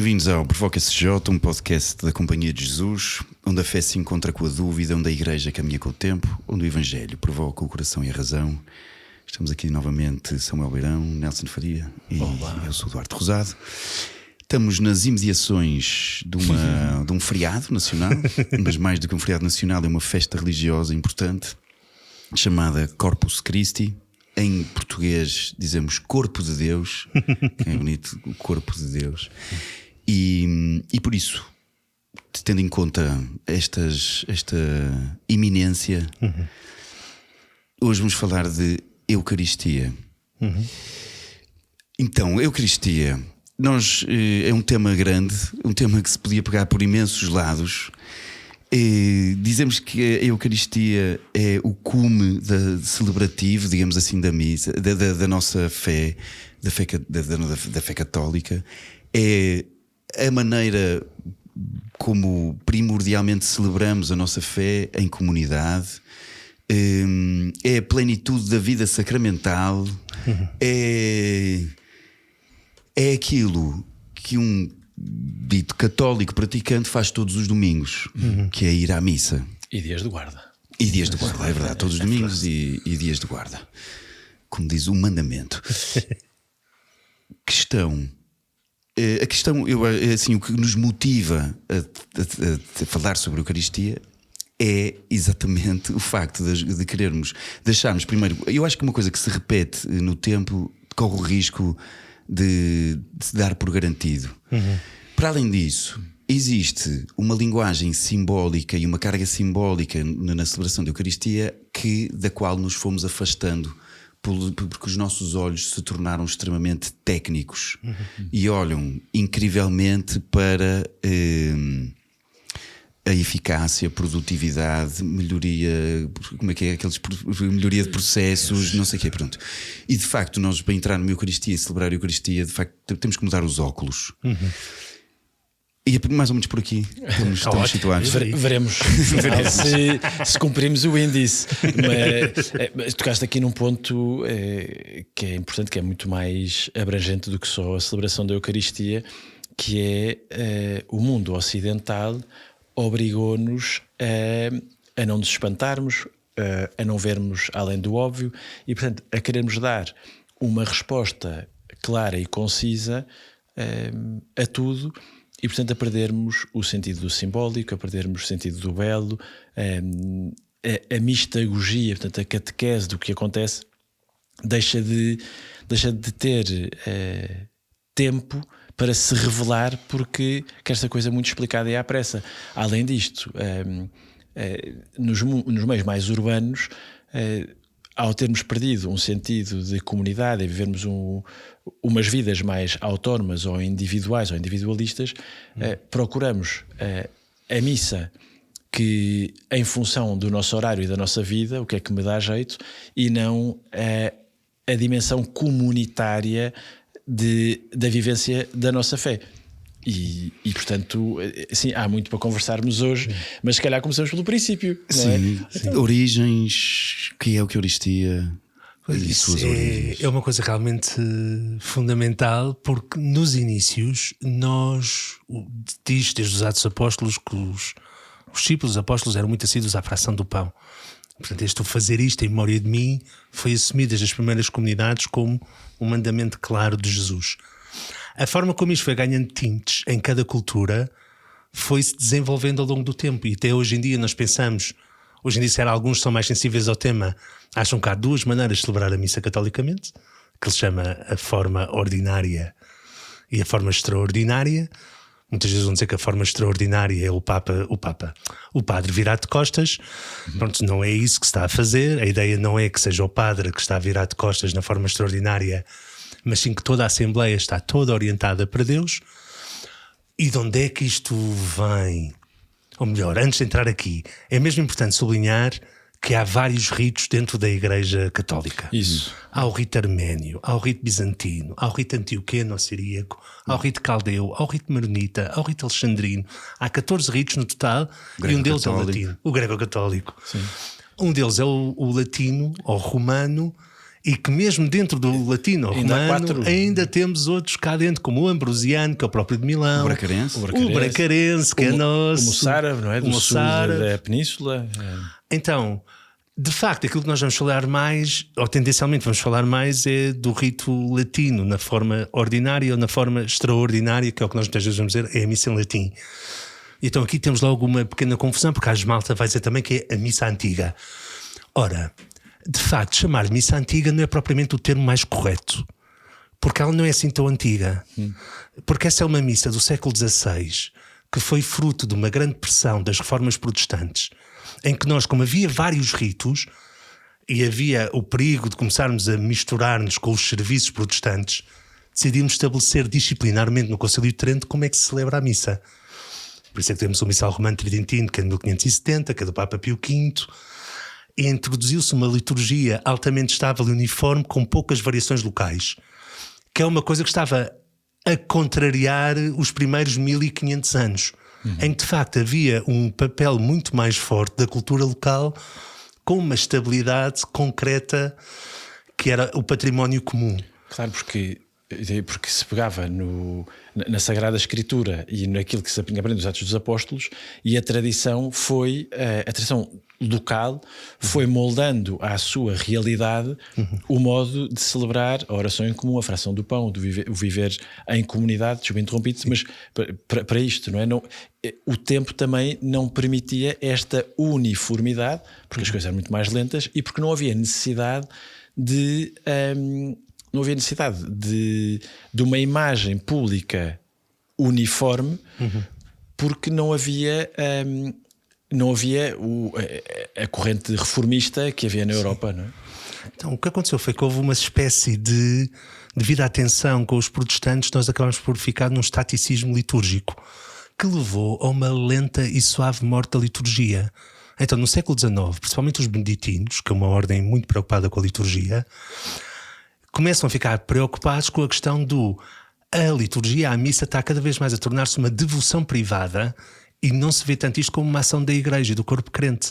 Bem-vindos ao Provoca SJ, um podcast da Companhia de Jesus, onde a fé se encontra com a dúvida, onde a Igreja caminha com o tempo, onde o Evangelho provoca o coração e a razão. Estamos aqui novamente, Samuel Beirão, Nelson Faria e eu sou Duarte Rosado. Estamos nas imediações de um feriado nacional, mas mais do que um feriado nacional, é uma festa religiosa importante chamada Corpus Christi. Em português dizemos Corpo de Deus, que é bonito, o Corpo de Deus. E por isso, tendo em conta esta iminência, hoje vamos falar de Eucaristia. Então, Eucaristia é um tema grande, um tema que se podia pegar por imensos lados. Dizemos que a Eucaristia é o cume celebrativo, digamos assim, da missa, da nossa fé, da fé católica. É a maneira como primordialmente celebramos a nossa fé em comunidade. É a plenitude da vida sacramental. É aquilo que um dito católico praticante faz todos os domingos, que é ir à missa. E dias de guarda. E dias de guarda, é verdade, todos os domingos e dias de guarda, como diz o mandamento. A questão, assim, o que nos motiva a falar sobre a Eucaristia é exatamente o facto de querermos deixarmos primeiro. Eu acho que uma coisa que se repete no tempo corre o risco de se dar por garantido. Para além disso, existe uma linguagem simbólica e uma carga simbólica na celebração da Eucaristia da qual nos fomos afastando porque os nossos olhos se tornaram extremamente técnicos e olham incrivelmente para a eficácia, a produtividade, melhoria, melhoria de processos, não sei o quê, pronto. E de facto, nós para entrar numa Eucaristia e celebrar a Eucaristia, de facto, temos que mudar os óculos. E é mais ou menos por aqui estamos situados. Veremos se cumprimos o índice. Mas tocaste aqui num ponto que é importante, que é muito mais abrangente do que só a celebração da Eucaristia, que é o mundo ocidental obrigou-nos a não nos espantarmos, a não vermos além do óbvio e, portanto, a querermos dar uma resposta clara e concisa a tudo e, portanto, a perdermos o sentido do simbólico, a perdermos o sentido do belo, a mistagogia, portanto, a catequese do que acontece deixa de ter tempo para se revelar, porque quer essa coisa muito explicada e à pressa. Além disto, nos meios mais urbanos, ao termos perdido um sentido de comunidade e vivermos umas vidas mais autónomas ou individuais ou individualistas, procuramos a missa que, em função do nosso horário e da nossa vida, o que é que me dá jeito, e não a dimensão comunitária da vivência da nossa fé. E portanto, assim, há muito para conversarmos hoje, mas se calhar começamos pelo princípio. Sim, sim. Origens, que é a Eucaristia e suas origens. É uma coisa realmente fundamental, porque nos inícios diz desde os Atos Apóstolos que os discípulos, os apóstolos, eram muito assíduos à fração do pão. Portanto, fazer isto em memória de mim foi assumido desde as primeiras comunidades como um mandamento claro de Jesus. A forma como isto foi ganhando tintes em cada cultura foi-se desenvolvendo ao longo do tempo, e até hoje em dia nós pensamos, hoje em dia se calhar alguns são mais sensíveis ao tema, acham que há duas maneiras de celebrar a missa catolicamente, que se chama a forma ordinária e a forma extraordinária. Muitas vezes vão dizer que a forma extraordinária é o padre virado de costas. Pronto, não é isso que se está a fazer. A ideia não é que seja o padre que está virado de costas na forma extraordinária, mas sim que toda a Assembleia está toda orientada para Deus. E de onde é que isto vem? Ou melhor, antes de entrar aqui, é mesmo importante sublinhar que há vários ritos dentro da Igreja Católica. Isso. Há o rito arménio, há o rito bizantino, há o rito antioqueno ou siríaco, há o rito caldeu, há o rito maronita, há o rito alexandrino. Há 14 ritos no total e um deles é o latino, o grego-católico. Um deles é o latino ou romano e que mesmo dentro do latino romano ainda temos outros cá dentro, como o ambrosiano, que é o próprio de Milão, o bracarense, que é nosso, o moçárabe, não é? Do sul da península. Então, de facto, aquilo que nós vamos falar mais, ou tendencialmente vamos falar mais, é do rito latino, na forma ordinária ou na forma extraordinária, que é o que nós muitas vezes vamos dizer, é a missa em latim. Então aqui temos logo uma pequena confusão, porque a Malta vai dizer também que é a missa antiga. Ora, de facto, chamar missa antiga não é propriamente o termo mais correto, porque ela não é assim tão antiga. Porque essa é uma missa do século XVI, que foi fruto de uma grande pressão das reformas protestantes, em que nós, como havia vários ritos e havia o perigo de começarmos a misturar-nos com os serviços protestantes, decidimos estabelecer disciplinarmente no Concílio de Trento como é que se celebra a missa. Por isso é que temos o Missal Romano Tridentino, que é de 1570, que é do Papa Pio V, e introduziu-se uma liturgia altamente estável e uniforme com poucas variações locais, que é uma coisa que estava a contrariar os primeiros 1500 anos. Em que de facto havia um papel muito mais forte da cultura local, com uma estabilidade concreta que era o património comum. Claro, porque se pegava na Sagrada Escritura e naquilo que se aprende nos Atos dos Apóstolos, e a tradição local foi moldando à sua realidade o modo de celebrar a oração em comum, a fração do pão, o viver em comunidade. Desculpa interrompido, mas para isto, não é? O tempo também não permitia esta uniformidade, porque as coisas eram muito mais lentas e porque não havia necessidade de uma imagem pública uniforme, porque não havia a corrente reformista que havia na Europa, não é? Então, o que aconteceu foi que houve uma espécie de, devido à tensão com os protestantes, nós acabamos por ficar num estaticismo litúrgico que levou a uma lenta e suave morte da liturgia. Então, no século XIX, principalmente os beneditinos, que é uma ordem muito preocupada com a liturgia, começam a ficar preocupados com a questão a liturgia, a missa está cada vez mais a tornar-se uma devoção privada e não se vê tanto isto como uma ação da Igreja e do corpo crente.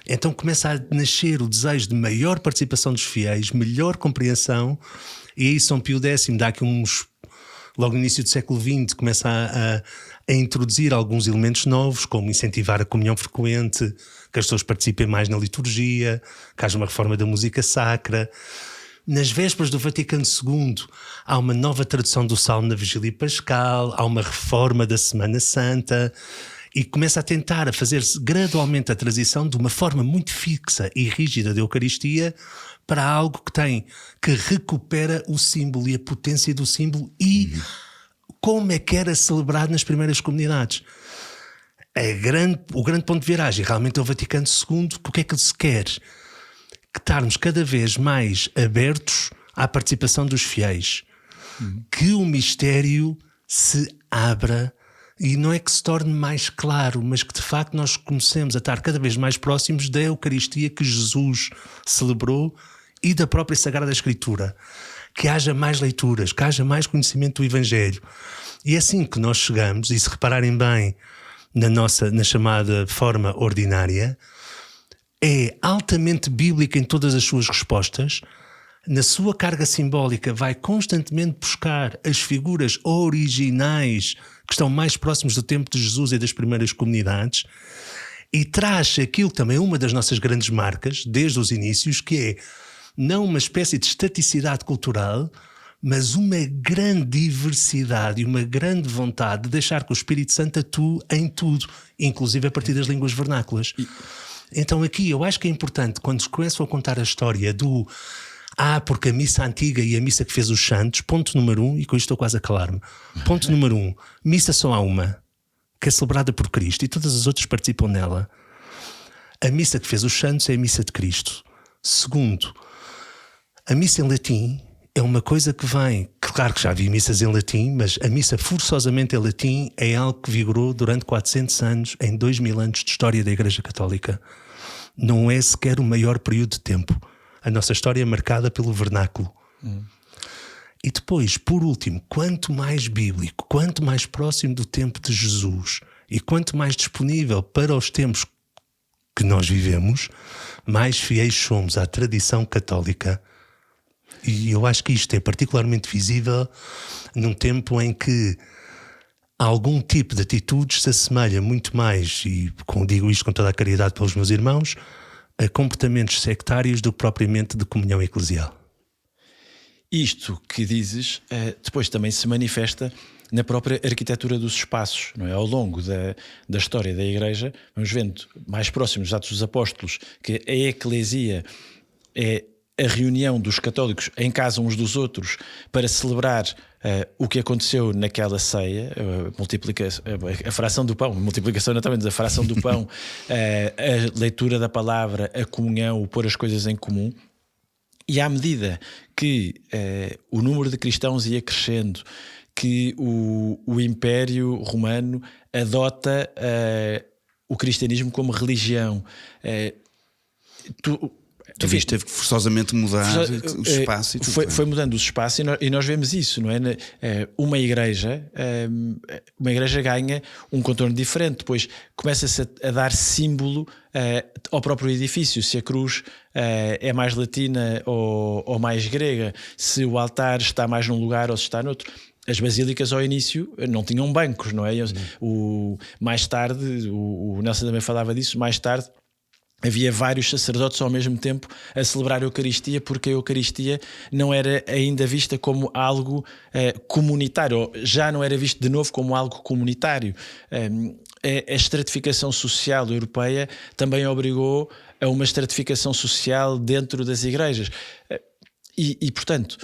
Então começa a nascer o desejo de maior participação dos fiéis, melhor compreensão, e aí São Pio X dá aqui logo no início do século XX, começa a introduzir alguns elementos novos, como incentivar a comunhão frequente, que as pessoas participem mais na liturgia, que haja uma reforma da música sacra. Nas vésperas do Vaticano II há uma nova tradução do Salmo na Vigília Pascal, há uma reforma da Semana Santa, e começa a tentar a fazer-se gradualmente a transição de uma forma muito fixa e rígida da Eucaristia para algo que recupera o símbolo e a potência do símbolo e como é que era celebrado nas primeiras comunidades. O grande ponto de viragem realmente é o Vaticano II. O que é que se quer? Que estarmos cada vez mais abertos à participação dos fiéis, que o mistério se abra e não é que se torne mais claro, mas que de facto nós comecemos a estar cada vez mais próximos da Eucaristia que Jesus celebrou e da própria Sagrada Escritura, que haja mais leituras, que haja mais conhecimento do Evangelho. E é assim que nós chegamos, e se repararem bem na chamada forma ordinária, é altamente bíblica em todas as suas respostas. Na sua carga simbólica vai constantemente buscar as figuras originais que estão mais próximos do tempo de Jesus e das primeiras comunidades, e traz aquilo que também é uma das nossas grandes marcas desde os inícios, que é não uma espécie de estaticidade cultural, mas uma grande diversidade e uma grande vontade de deixar que o Espírito Santo atue em tudo, inclusive a partir das línguas vernáculas. Então aqui eu acho que é importante, quando se começam a contar a história porque a missa antiga e a missa que fez os santos, ponto número 1, e com isto estou quase a calar-me, ponto número 1, missa só há uma, que é celebrada por Cristo, e todas as outras participam nela. A missa que fez os santos é a missa de Cristo. Segundo, a missa em latim é uma coisa que vem, claro que já havia missas em latim, mas a missa forçosamente em latim é algo que vigorou durante 400 anos, em 2000 anos de história da Igreja Católica. Não é sequer o maior período de tempo. A nossa história é marcada pelo vernáculo. E depois, por último, quanto mais bíblico, quanto mais próximo do tempo de Jesus e quanto mais disponível para os tempos que nós vivemos, mais fiéis somos à tradição católica E eu acho que isto é particularmente visível num tempo em que algum tipo de atitudes se assemelha muito mais, e digo isto com toda a caridade pelos meus irmãos, a comportamentos sectários do que propriamente de comunhão eclesial. Isto que dizes depois também se manifesta na própria arquitetura dos espaços, não é? Ao longo da história da Igreja, vamos vendo mais próximos dos Atos dos Apóstolos que a eclesia é a reunião dos católicos em casa uns dos outros para celebrar o que aconteceu naquela ceia, a fração do pão, a multiplicação naturalmente, a fração do pão, a leitura da palavra, a comunhão, o pôr as coisas em comum. E à medida que o número de cristãos ia crescendo, que o Império Romano adota o cristianismo como religião, Tu viste, teve que forçosamente mudar o espaço e tudo. Foi mudando os espaços e nós vemos isso, não é? Uma igreja ganha um contorno diferente, depois começa-se a dar símbolo ao próprio edifício, se a cruz é mais latina ou mais grega, se o altar está mais num lugar ou se está noutro. As basílicas ao início não tinham bancos, não é? Mais tarde, o Nelson também falava disso, mais tarde havia vários sacerdotes ao mesmo tempo a celebrar a Eucaristia, porque a Eucaristia não era ainda vista como algo comunitário, ou já não era visto de novo como algo comunitário. A estratificação social europeia também obrigou a uma estratificação social dentro das igrejas. E portanto,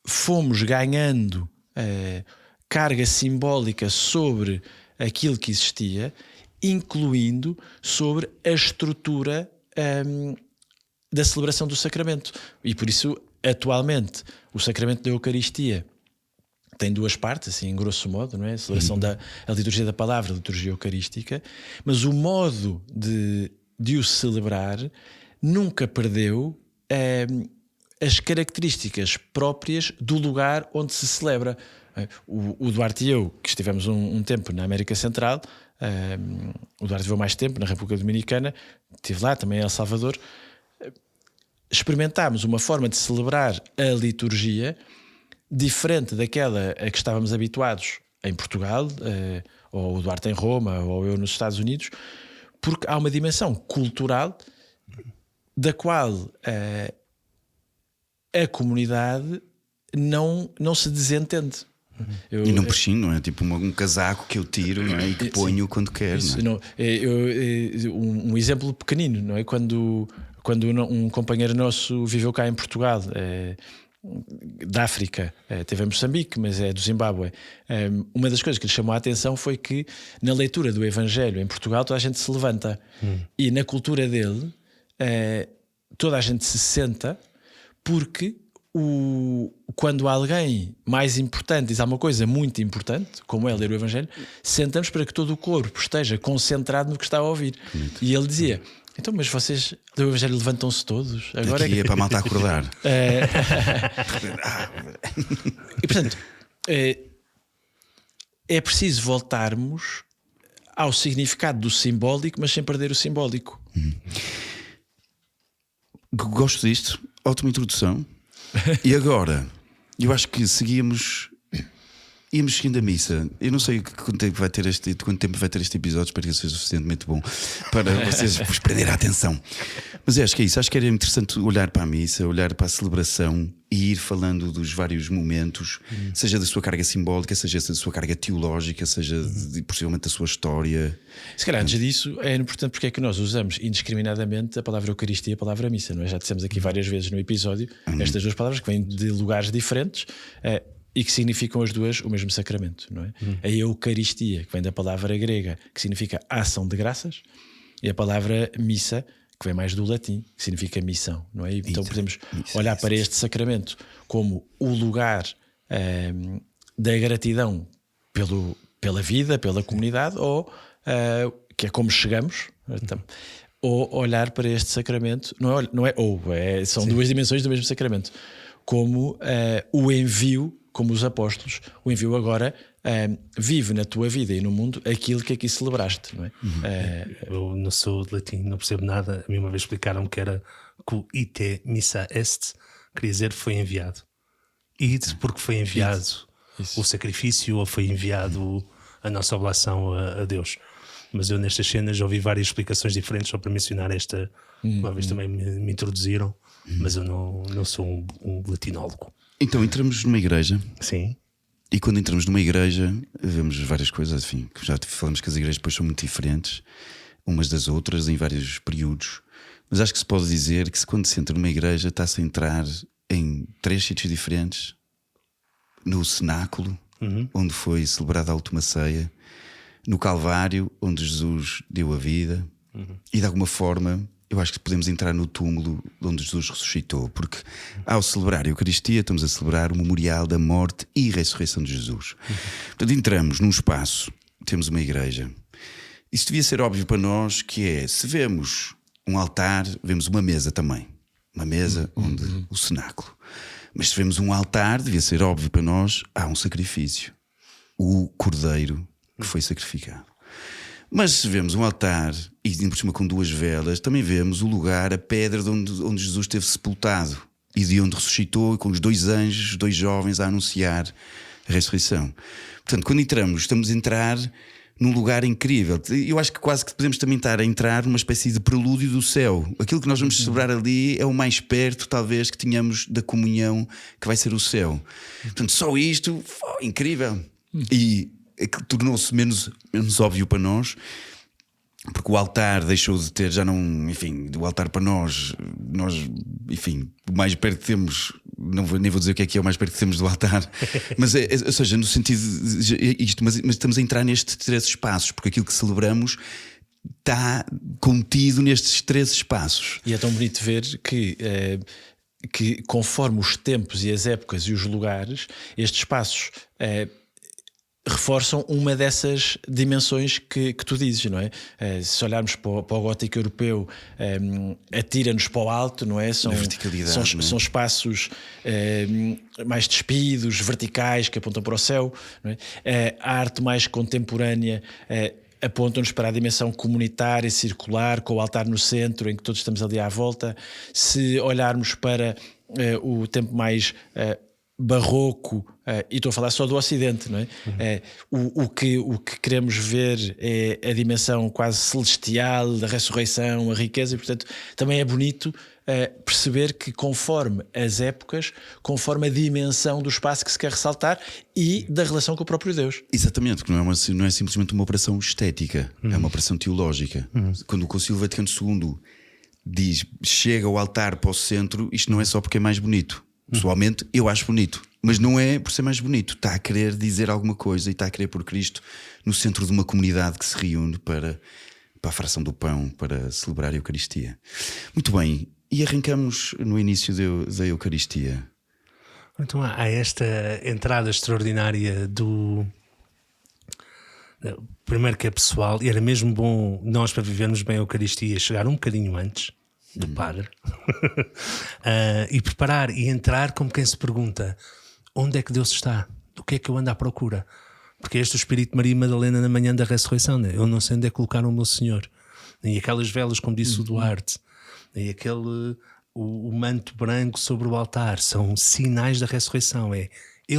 fomos ganhando carga simbólica sobre aquilo que existia, incluindo sobre a estrutura da celebração do sacramento. E por isso, atualmente, o sacramento da Eucaristia tem duas partes, assim, em grosso modo, não é? A celebração da liturgia da palavra, a liturgia eucarística, mas o modo de o celebrar nunca perdeu as características próprias do lugar onde se celebra. O Duarte e eu, que estivemos um tempo na América Central, o Duarte viveu mais tempo na República Dominicana, estive lá também em El Salvador, experimentámos uma forma de celebrar a liturgia diferente daquela a que estávamos habituados em Portugal, ou o Duarte em Roma, ou eu nos Estados Unidos, porque há uma dimensão cultural da qual a comunidade não se desentende. E não prescindo, não é? Tipo um casaco que eu tiro, não é? E que ponho quando quero. Não é? Um exemplo pequenino, não é? Quando um companheiro nosso viveu cá em Portugal, da África, teve em Moçambique, mas é do Zimbábue, uma das coisas que lhe chamou a atenção foi que na leitura do Evangelho em Portugal toda a gente se levanta e na cultura dele toda a gente se senta, porque quando alguém mais importante diz alguma coisa muito importante, como é ler o Evangelho, sentamos para que todo o corpo esteja concentrado no que está a ouvir. E ele dizia: então, mas vocês ler o Evangelho levantam-se todos? Agora aqui é para a malta acordar. E portanto, é preciso voltarmos ao significado do simbólico, mas sem perder o simbólico. Gosto disto, ótima introdução. E agora, eu acho que íamos seguindo a missa. Eu não sei quanto tempo vai ter este episódio, espero que seja suficientemente bom para vocês vos prender a atenção. Mas acho que é isso, acho que era interessante olhar para a missa, olhar para a celebração e ir falando dos vários momentos, seja da sua carga simbólica, seja da sua carga teológica, seja possivelmente da sua história. Se calhar antes disso é importante porque é que nós usamos indiscriminadamente a palavra Eucaristia e a palavra missa, não é? Já dissemos aqui várias vezes no episódio estas duas palavras que vêm de lugares diferentes e que significam as duas o mesmo sacramento, não é? A Eucaristia, que vem da palavra grega, que significa ação de graças, e a palavra missa, que vem mais do latim, que significa missão, não é? Então podemos olhar para este sacramento como o lugar da gratidão pela vida, pela comunidade, ou que é como chegamos, então, ou olhar para este sacramento, são duas dimensões do mesmo sacramento, como o envio, como os apóstolos, o envio agora vive na tua vida e no mundo aquilo que aqui celebraste, não é? Eu não sou de latim, não percebo nada. A mim uma vez explicaram que era ite missa est, queria dizer foi enviado. Ide porque foi enviado o sacrifício, ou foi enviado a nossa oblação a Deus. Mas eu nestas cenas ouvi várias explicações diferentes só para mencionar esta. Uma vez também me introduziram, mas eu não sou um latinólogo. Então entramos numa igreja. Sim. E quando entramos numa igreja vemos várias coisas, enfim, que já falamos que as igrejas depois são muito diferentes umas das outras em vários períodos. Mas acho que se pode dizer que quando se entra numa igreja está-se a entrar em 3 sítios diferentes. No cenáculo, onde foi celebrada a última ceia, no Calvário, onde Jesus deu a vida, e de alguma forma eu acho que podemos entrar no túmulo onde Jesus ressuscitou, porque ao celebrar a Eucaristia estamos a celebrar o memorial da morte e ressurreição de Jesus. Portanto, entramos num espaço, temos uma igreja. Isso devia ser óbvio para nós, que é, se vemos um altar, vemos uma mesa também. Uma mesa onde o cenáculo. Mas se vemos um altar, devia ser óbvio para nós, há um sacrifício. O cordeiro que foi sacrificado. Mas se vemos um altar, e por cima com 2 velas, também vemos o lugar, a pedra de onde Jesus esteve sepultado. E de onde ressuscitou, com os 2 anjos, 2 jovens a anunciar a ressurreição. Portanto, quando entramos, estamos a entrar num lugar incrível. Eu acho que quase que podemos também estar a entrar numa espécie de prelúdio do céu. Aquilo que nós vamos celebrar ali é o mais perto, talvez, que tenhamos da comunhão que vai ser o céu. Portanto, só isto, incrível. E tornou-se menos óbvio para nós, porque o altar deixou de ter, já não, enfim, do altar para nós, enfim, o mais perto que temos, nem vou dizer o que é o mais perto que temos do altar, mas ou seja, no sentido de isto, mas estamos a entrar nestes 3 espaços, porque aquilo que celebramos está contido nestes 3 espaços. E é tão bonito ver que conforme os tempos e as épocas e os lugares, estes espaços reforçam uma dessas dimensões que tu dizes, não é? Se olharmos para o gótico europeu, atira-nos para o alto, não é? São espaços mais despidos, verticais, que apontam para o céu, não é? A arte mais contemporânea apontam-nos para a dimensão comunitária, circular, com o altar no centro, em que todos estamos ali à volta. Se olharmos para o tempo mais barroco, e estou a falar só do Ocidente, não é? O que queremos ver é a dimensão quase celestial da ressurreição, a riqueza, e portanto também é bonito perceber que conforme as épocas, conforme a dimensão do espaço que se quer ressaltar e da relação com o próprio Deus. Exatamente, porque não é simplesmente uma operação estética, é uma operação teológica. Quando o Concílio Vaticano II diz, chega o altar para o centro, isto não é só porque é mais bonito. Pessoalmente eu acho bonito, mas não é por ser mais bonito, está a querer dizer alguma coisa e está a querer pôr Cristo no centro de uma comunidade que se reúne para a fração do pão, para celebrar a Eucaristia. Muito bem, e arrancamos no início da Eucaristia. Então há esta entrada extraordinária do... Primeiro que é pessoal, e era mesmo bom nós, para vivermos bem a Eucaristia, chegar um bocadinho antes do padre e preparar e entrar como quem se pergunta: onde é que Deus está? Do que é que eu ando à procura? Porque este é o Espírito de Maria Madalena na manhã da ressurreição, né? Eu não sei onde é que colocaram o meu Senhor. E aquelas velas, como disse o Duarte, e o manto branco sobre o altar são sinais da ressurreição. Ele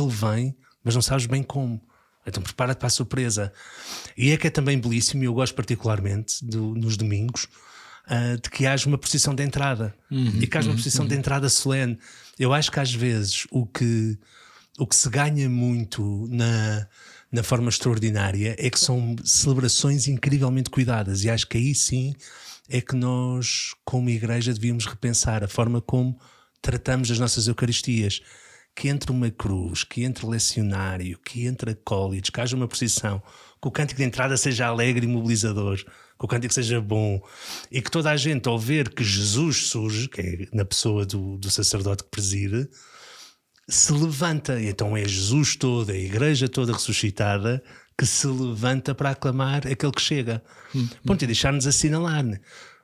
vem, mas não sabes bem como. Então prepara-te para a surpresa. E é que é também belíssimo, e eu gosto particularmente nos domingos, de que haja uma procissão de entrada e que haja uma procissão de entrada solene. Eu acho que às vezes o que se ganha muito na forma extraordinária é que são celebrações incrivelmente cuidadas, e acho que aí sim é que nós, como igreja, devíamos repensar a forma como tratamos as nossas Eucaristias. Que entre uma cruz, que entre lecionário, que entre acólitos, que haja uma procissão, que o cântico de entrada seja alegre e mobilizador, que o cântico seja bom, e que toda a gente, ao ver que Jesus surge, que é na pessoa do sacerdote que preside, se levanta. E então é Jesus todo, a igreja toda ressuscitada, que se levanta para aclamar aquele que chega. Ponto, e deixar-nos assinalar, né?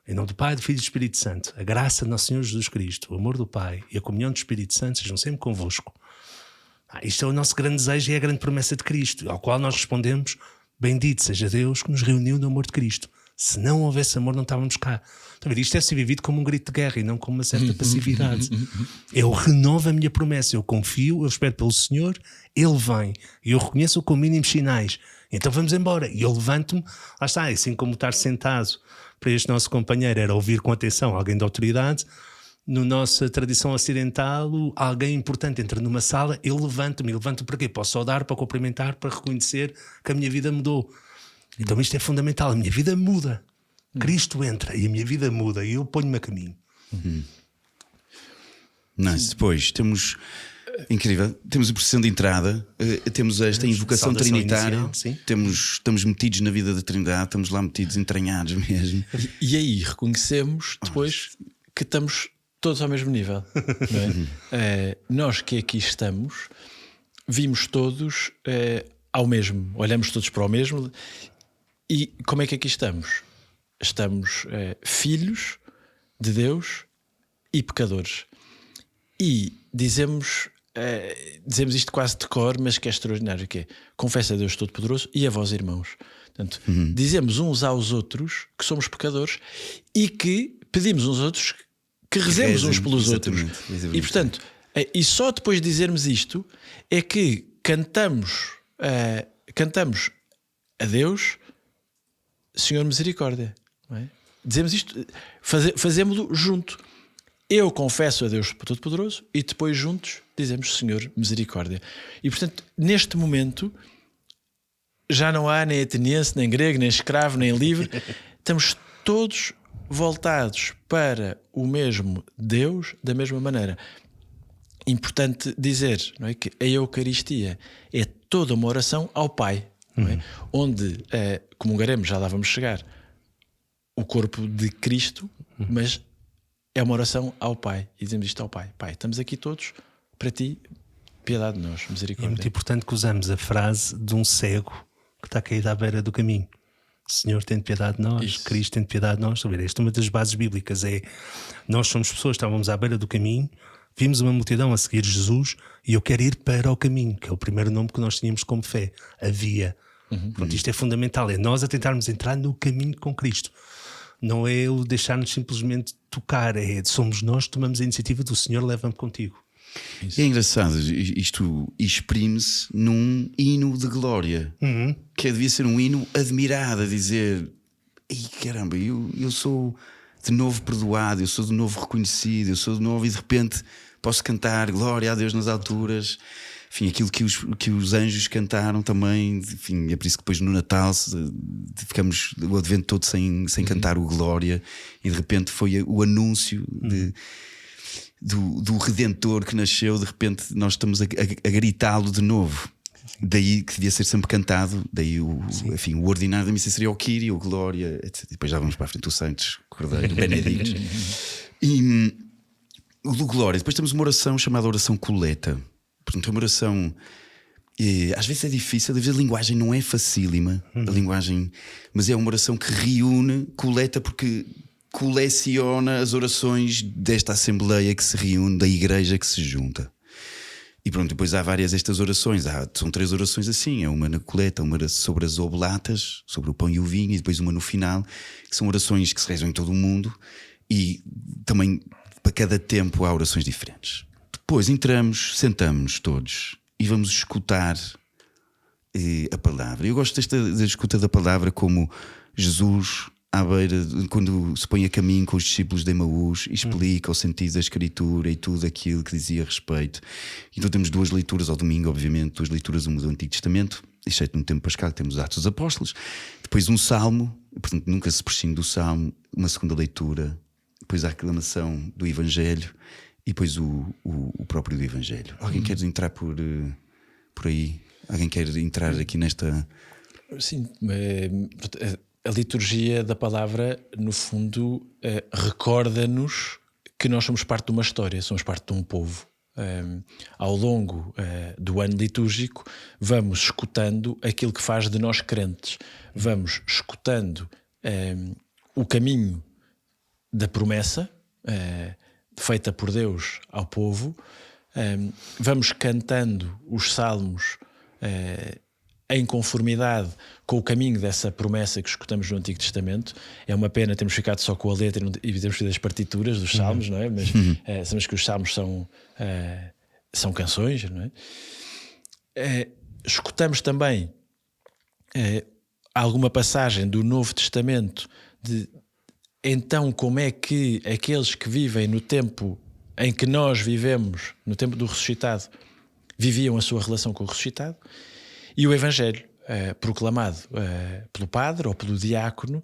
Em nome do Pai, do Filho e do Espírito Santo, a graça do nosso Senhor Jesus Cristo, o amor do Pai e a comunhão do Espírito Santo sejam sempre convosco. Isto é o nosso grande desejo e é a grande promessa de Cristo, ao qual nós respondemos: bendito seja Deus que nos reuniu no amor de Cristo. Se não houvesse amor, não estávamos cá. Isto é ser vivido como um grito de guerra e não como uma certa passividade. Eu renovo a minha promessa, eu confio, eu espero pelo Senhor, Ele vem. E eu reconheço-o com mínimos sinais. Então vamos embora. E eu levanto-me, lá está, assim como estar sentado para este nosso companheiro era ouvir com atenção alguém da autoridade. Na nossa tradição ocidental, alguém importante entra numa sala, eu levanto-me. Levanto-me para quê? Para saudar, para cumprimentar, para reconhecer que a minha vida mudou. Então isto é fundamental, a minha vida muda. Cristo entra e a minha vida muda e eu ponho-me a caminho. Nice. Depois temos, incrível, temos a procissão de entrada, temos esta invocação trinitária, estamos metidos na vida da Trindade, estamos lá metidos, entranhados mesmo. E aí reconhecemos depois que estamos todos ao mesmo nível. Não é? Nós que aqui estamos, vimos todos ao mesmo, olhamos todos para o mesmo. E como é que aqui estamos? Estamos filhos de Deus e pecadores. E dizemos isto quase de cor, mas que é extraordinário, que é: confessa a Deus Todo-Poderoso e a vós, irmãos. Portanto, dizemos uns aos outros que somos pecadores e que pedimos uns aos outros que rezemos uns pelos outros. E portanto, e só depois de dizermos isto é que cantamos a Deus, Senhor misericórdia, não é? Dizemos isto, fazemos-lo junto. Eu confesso a Deus Todo-Poderoso e depois juntos dizemos Senhor misericórdia. E portanto, neste momento já não há nem ateniense, nem grego, nem escravo, nem livre. Estamos todos voltados para o mesmo Deus da mesma maneira. Importante dizer, não é, que a Eucaristia é toda uma oração ao Pai. Não é? Onde comungaremos, já lá vamos chegar, o corpo de Cristo, mas é uma oração ao Pai. E dizemos isto ao Pai: Pai, estamos aqui todos para ti, piedade de nós, misericórdia. É muito importante que usamos a frase de um cego que está caído à beira do caminho: Senhor, tem piedade de nós. Isso. Cristo, tem piedade de nós. Esta é uma das bases bíblicas. Nós somos pessoas, estávamos à beira do caminho, vimos uma multidão a seguir Jesus e eu quero ir para o caminho, que é o primeiro nome que nós tínhamos como fé, a via. Pronto, isto é fundamental, é nós a tentarmos entrar no caminho com Cristo. Não é o deixar-nos simplesmente tocar, somos nós que tomamos a iniciativa do Senhor, leva-me contigo. Isso. É engraçado, isto exprime-se num hino de glória, que devia ser um hino admirado, a dizer: ei, caramba, eu sou de novo perdoado, eu sou de novo reconhecido, eu sou de novo, e de repente posso cantar glória a Deus nas alturas. Enfim, aquilo que os anjos cantaram também. Enfim, é por isso que depois no Natal ficamos o Advento todo sem cantar o Glória, e de repente foi o anúncio do Redentor que nasceu. De repente nós estamos a gritá-lo de novo. Daí que devia ser sempre cantado. Daí enfim, o ordinário da missa seria o Kyrie, o Glória, etc. Depois já vamos para a frente, o Santos, Cordeiro, Benedictus. E o do Glória. Depois temos uma oração chamada oração coleta. Portanto, é uma oração, às vezes é difícil, às vezes a linguagem não é facílima, a linguagem, mas é uma oração que reúne, coleta, porque coleciona as orações desta Assembleia que se reúne, da igreja que se junta. E pronto, depois há várias destas orações, são 3 orações assim: é uma na coleta, uma sobre as oblatas, sobre o pão e o vinho, e depois uma no final, que são orações que se rezam em todo o mundo, e também para cada tempo há orações diferentes. Depois entramos, sentamos-nos todos e vamos escutar a palavra. Eu gosto da escuta da palavra como Jesus à beira, quando se põe a caminho com os discípulos de Emaús, e explica o sentido da Escritura e tudo aquilo que dizia a respeito. Então temos 2 leituras ao domingo, obviamente, 2 leituras, uma do Antigo Testamento, exceto no tempo pascal, temos os Atos dos Apóstolos, depois um salmo, portanto nunca se prescinde do salmo, uma segunda leitura, depois a aclamação do Evangelho, e depois o próprio do Evangelho. Alguém quer entrar por aí? Alguém quer entrar aqui nesta... Sim, a liturgia da palavra, no fundo, recorda-nos que nós somos parte de uma história, somos parte de um povo. Ao longo do ano litúrgico, vamos escutando aquilo que faz de nós crentes. Vamos escutando o caminho da promessa feita por Deus ao povo, vamos cantando os salmos em conformidade com o caminho dessa promessa que escutamos no Antigo Testamento. É uma pena termos ficado só com a letra e termos tido as partituras dos Salmos, não é? Mas sabemos que os Salmos são canções, não é? Escutamos também alguma passagem do Novo Testamento de então como é que aqueles que vivem no tempo em que nós vivemos, no tempo do ressuscitado, viviam a sua relação com o ressuscitado, e o Evangelho proclamado pelo padre ou pelo diácono,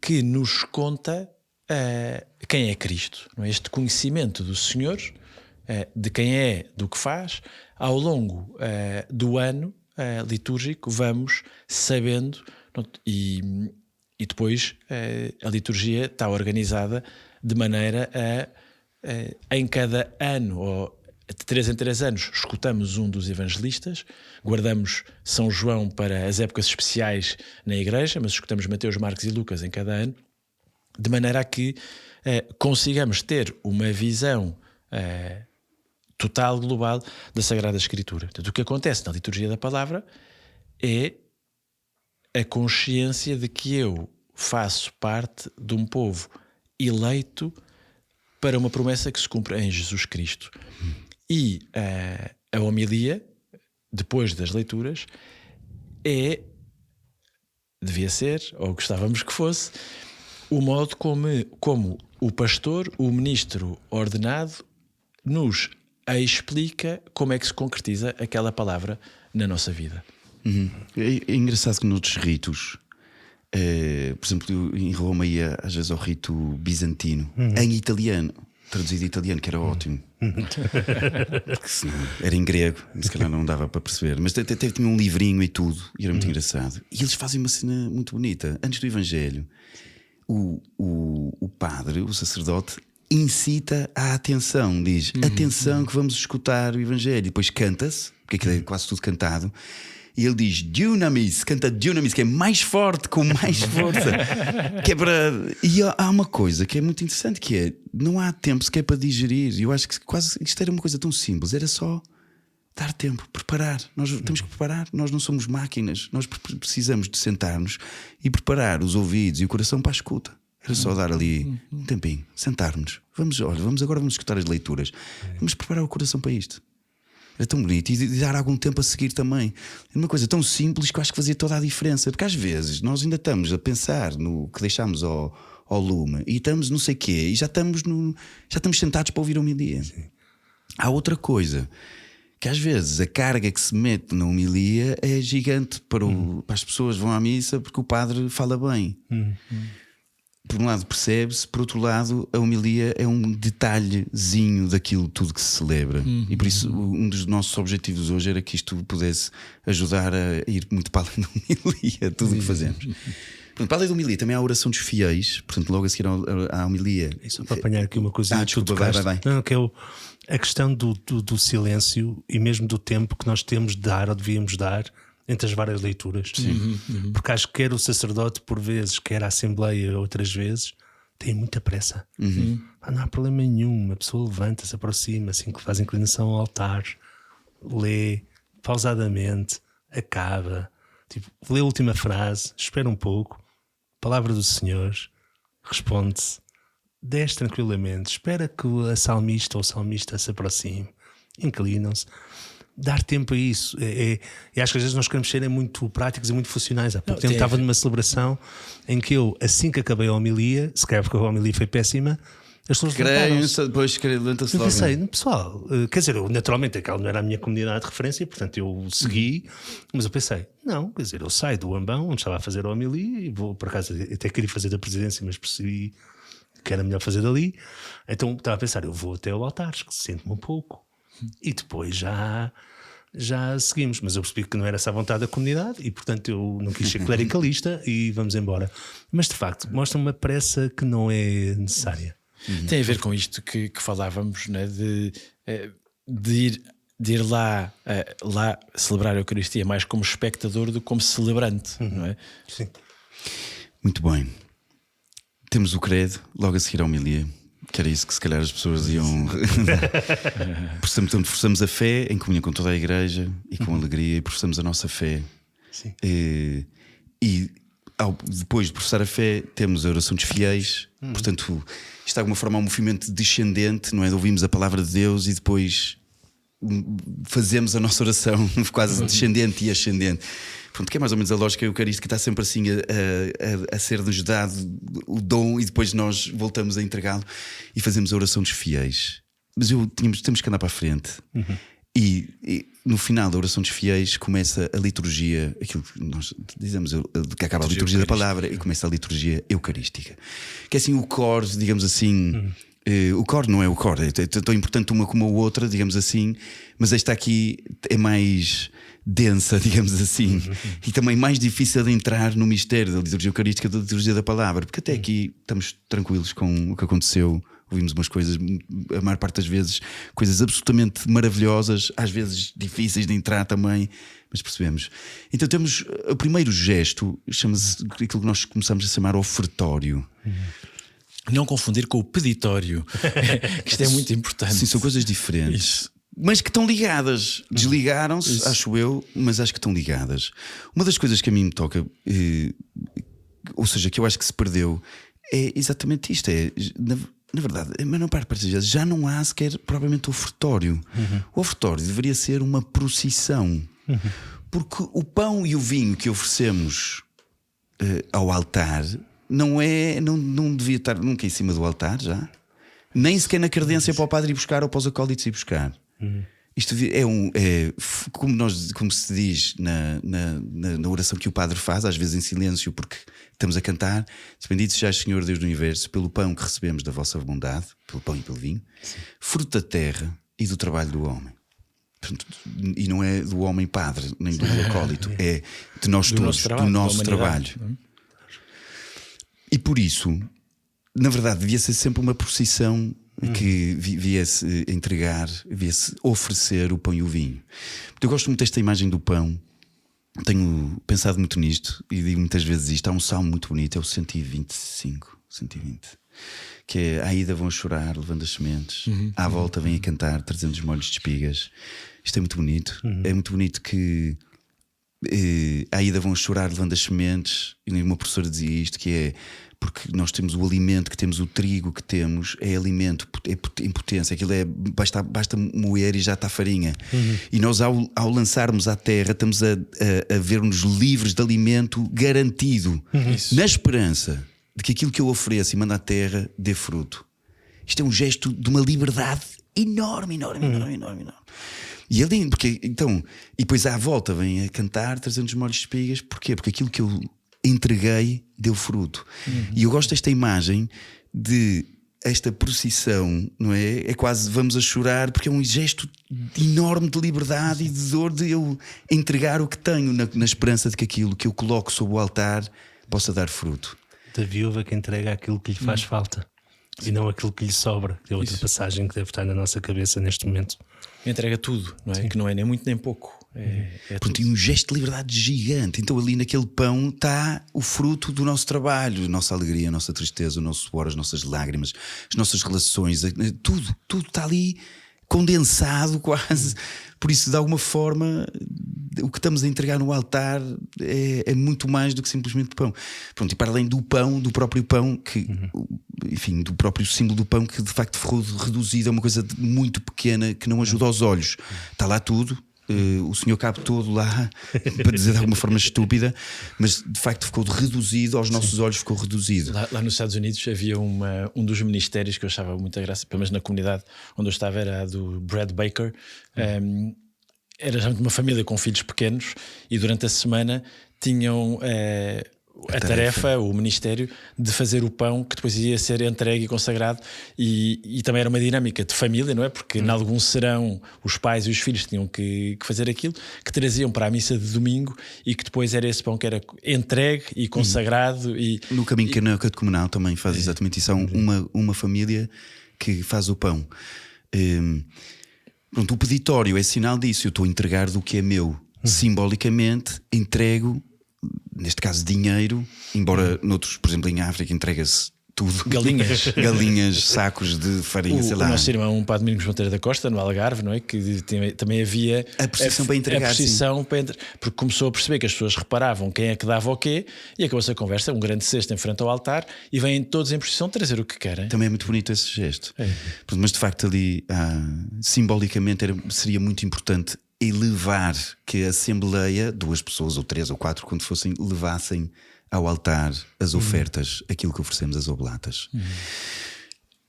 que nos conta quem é Cristo, não é? Este conhecimento do Senhor, de quem é, do que faz, ao longo do ano litúrgico vamos sabendo, e depois a liturgia está organizada de maneira a em cada ano, ou de 3 em 3 anos, escutamos um dos evangelistas, guardamos São João para as épocas especiais na igreja, mas escutamos Mateus, Marcos e Lucas em cada ano, de maneira a que consigamos ter uma visão total, global da Sagrada Escritura. Portanto, o que acontece na liturgia da palavra é a consciência de que eu faço parte de um povo eleito para uma promessa que se cumpre em Jesus Cristo. E a homilia, depois das leituras, devia ser, ou gostávamos que fosse, o modo como o pastor, o ministro ordenado, nos explica como é que se concretiza aquela palavra na nossa vida. É engraçado que noutros ritos, por exemplo, em Roma ia às vezes ao rito bizantino, em italiano, traduzido em italiano, que era ótimo. Porque senão era em grego, se calhar não dava para perceber. Mas até tinha um livrinho e tudo, e era muito engraçado. E eles fazem uma cena muito bonita. Antes do Evangelho, o padre, o sacerdote, incita à atenção, diz atenção que vamos escutar o Evangelho. E depois canta-se, porque aquilo é quase tudo cantado. E ele diz Dunamis, canta Dunamis, que é mais forte, com mais força. Que é para... E há uma coisa que é muito interessante, que é, não há tempo sequer para digerir. Eu acho que quase isto era uma coisa tão simples, era só dar tempo, preparar. Nós temos que preparar, nós não somos máquinas, nós precisamos de sentar-nos e preparar os ouvidos e o coração para a escuta. Era só dar ali um tempinho, sentar-nos. Vamos escutar as leituras. Vamos preparar o coração para isto. Era tão bonito, e dar algum tempo a seguir também. É uma coisa tão simples que eu acho que fazia toda a diferença. Porque às vezes nós ainda estamos a pensar no que deixamos ao lume e estamos não sei o quê, e já estamos sentados para ouvir a homilia. Há outra coisa, que às vezes a carga que se mete na homilia é gigante para as pessoas que vão à missa porque o padre fala bem. Por um lado percebe-se, por outro lado a homilia é um detalhezinho daquilo tudo que se celebra. E por isso um dos nossos objetivos hoje era que isto pudesse ajudar a ir muito para além da homilia, tudo o que fazemos. Portanto, para além da homilia também há a oração dos fiéis. Portanto, logo a seguir à homilia. E só para apanhar aqui uma coisinha. Desculpa, vai. Não, que é a questão do silêncio e mesmo do tempo que nós temos de dar ou devíamos dar entre as várias leituras. Porque acho que quer o sacerdote por vezes, quer a Assembleia outras vezes, tem muita pressa. Não há problema nenhum. A pessoa levanta-se, aproxima-se, faz inclinação ao altar, lê pausadamente, acaba, lê a última frase, espera um pouco, palavra do Senhor, responde-se, desce tranquilamente, espera que a salmista ou o salmista se aproxime, inclinam-se. Dar tempo a isso. E acho que às vezes nós queremos ser muito práticos e muito funcionais. Há pouco tempo estava numa celebração em que eu, assim que acabei a homilia, se calhar porque a homilia foi péssima, as pessoas depois levanta-se logo. Eu pensei, pessoal, quer dizer, naturalmente aquela não era a minha comunidade de referência, portanto eu segui, mas eu pensei, não, quer dizer, eu saio do Ambão, onde estava a fazer a homilia, e vou para casa, até queria fazer da presidência, mas percebi que era melhor fazer dali. Então estava a pensar, eu vou até ao altar, sento-me um pouco. E depois já seguimos, mas eu percebi que não era essa a vontade da comunidade e portanto eu não quis ser clericalista e vamos embora. Mas de facto mostra uma pressa que não é necessária. Tem a ver com isto que falávamos, né? de ir lá celebrar a Eucaristia mais como espectador do que como celebrante, não é? Sim. Muito bem. Temos o credo, logo a seguir a homilia. Que era isso que se calhar as pessoas iam. Portanto, professamos a fé em comunhão com toda a igreja e com alegria, e professamos a nossa fé Sim. E depois de professar a fé, temos a oração dos fiéis. Portanto, isto de alguma forma é um movimento descendente, não é? Ouvimos a palavra de Deus e depois fazemos a nossa oração quase descendente e ascendente. Pronto, que é mais ou menos a lógica eucarística, está sempre assim a ser-nos dado o dom e depois nós voltamos a entregá-lo e fazemos a oração dos fiéis. Mas temos que andar para a frente. E no final da oração dos fiéis começa a liturgia, aquilo que nós dizemos, que acaba a liturgia da palavra e começa a liturgia eucarística. Que é assim o core, digamos assim. O core não é o core, é tão importante uma como a outra, digamos assim, mas esta aqui é mais densa, digamos assim, e também mais difícil de entrar no mistério da liturgia eucarística, da liturgia da palavra, porque até aqui estamos tranquilos com o que aconteceu. Ouvimos umas coisas, a maior parte das vezes, coisas absolutamente maravilhosas, às vezes difíceis de entrar também, mas percebemos. Então temos o primeiro gesto, chama-se aquilo que nós começamos a chamar ofertório. Não confundir com o peditório, que isto é muito importante. Sim, são coisas diferentes. Isso. Mas que estão ligadas. Desligaram-se, acho eu, mas acho que estão ligadas. Uma das coisas que a mim me toca, ou seja, que eu acho que se perdeu, é exatamente isto. Na verdade, a maior parte das vezes já não há sequer propriamente ofertório. O ofertório deveria ser uma procissão. Porque o pão e o vinho que oferecemos ao altar não devia estar nunca em cima do altar já. Nem sequer na credência para o padre ir buscar ou para os acólitos ir buscar. Isto é como se diz na oração que o padre faz, às vezes em silêncio, porque estamos a cantar: bendito sejas, Senhor Deus do Universo, pelo pão que recebemos da vossa bondade, pelo pão e pelo vinho, fruto da terra e do trabalho do homem. E não é do homem padre, nem do acólito, é de nós todos, do nosso trabalho. E por isso, na verdade, devia ser sempre uma procissão que viesse entregar, viesse oferecer o pão e o vinho. Eu gosto muito desta imagem do pão. Tenho pensado muito nisto e digo muitas vezes isto. Há um salmo muito bonito, é o 125, 120, que é: à ida vão chorar levando as sementes, à volta vêm a cantar trazendo os molhos de espigas. Isto é muito bonito. É muito bonito que à ida vão chorar levando as sementes. E uma professora dizia isto, que é porque nós temos o alimento que temos, o trigo que temos é alimento, é em potência. Aquilo basta moer e já está farinha. E nós ao lançarmos à terra estamos a ver-nos livres de alimento garantido, na esperança de que aquilo que eu ofereço e mando à terra dê fruto. Isto é um gesto de uma liberdade enorme. E é lindo, porque então, e depois à volta vem a cantar trazendo os molhos de espigas. Porquê? Porque aquilo que eu entreguei deu fruto. E eu gosto desta imagem de esta procissão, não é? É quase vamos a chorar, porque é um gesto enorme de liberdade e de dor, de eu entregar o que tenho na esperança de que aquilo que eu coloco sobre o altar possa dar fruto. Da viúva que entrega aquilo que lhe faz falta e não aquilo que lhe sobra. É outra passagem que deve estar na nossa cabeça neste momento. Entrega tudo, não é? Sim. Que não é nem muito nem pouco. Pronto, e um gesto de liberdade gigante. Então ali naquele pão está o fruto do nosso trabalho, a nossa alegria, a nossa tristeza, o nosso suor, as nossas lágrimas, as nossas relações, tudo está ali condensado quase. Por isso, de alguma forma, o que estamos a entregar no altar é muito mais do que simplesmente pão. Pronto, e para além do pão, do próprio pão, que, enfim, do próprio símbolo do pão, que de facto foi reduzido a uma coisa muito pequena que não ajuda aos olhos. Está lá tudo. O senhor cabe todo lá, para dizer de alguma forma estúpida, mas de facto ficou reduzido, aos nossos olhos ficou reduzido. Lá nos Estados Unidos havia um dos ministérios que eu achava muita graça, pelo menos na comunidade onde eu estava, era a do Brad Baker. Era já uma família com filhos pequenos e durante a semana tinham a tarefa, o ministério, de fazer o pão que depois ia ser entregue e consagrado, e também era uma dinâmica de família, não é? Porque em algum serão os pais e os filhos tinham que fazer aquilo, que traziam para a missa de domingo e que depois era esse pão que era entregue e consagrado. E no caminho catecumenal também faz exatamente isso. Há uma família que faz o pão. Pronto, o peditório é sinal disso. Eu estou a entregar do que é meu. Simbolicamente entrego, neste caso dinheiro, embora noutros, por exemplo em África, entrega-se tudo. Galinhas. Sacos de farinha, sei lá. O nosso irmão, o Padre Domingos Monteiro da Costa, no Algarve, não é? Que também havia a procissão para entregar. Porque começou a perceber que as pessoas reparavam quem é que dava o quê, e acabou-se a conversa, um grande cesto em frente ao altar, e vêm todos em procissão trazer o que querem. Também é muito bonito esse gesto. Mas de facto ali, simbolicamente, seria muito importante elevar que a Assembleia, 2 pessoas ou 3 ou 4, quando fossem, levassem ao altar as ofertas, aquilo que oferecemos às oblatas.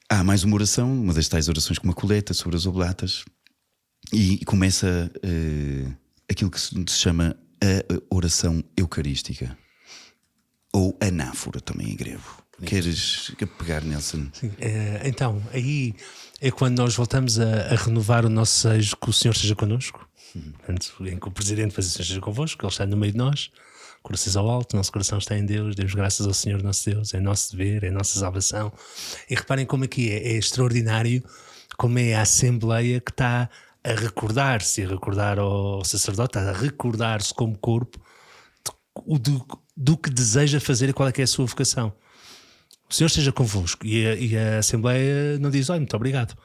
Há mais uma oração, uma das tais orações com uma coleta sobre as oblatas, e começa aquilo que se chama a oração eucarística, ou anáfora também em grego. Queres pegar, Nelson? Sim, então, aí é quando nós voltamos a renovar o nosso desejo que o Senhor esteja connosco. Portanto, em que o Presidente faz isso, esteja convosco, Ele está no meio de nós, corações ao alto, nosso coração está em Deus, demos graças ao Senhor nosso Deus, é nosso dever, é nossa salvação. E reparem como aqui é extraordinário, como é a Assembleia que está a recordar-se, a recordar ao sacerdote, a recordar-se como corpo do que deseja fazer e qual é que é a sua vocação. O Senhor esteja convosco. E a Assembleia não diz, olha, muito obrigado.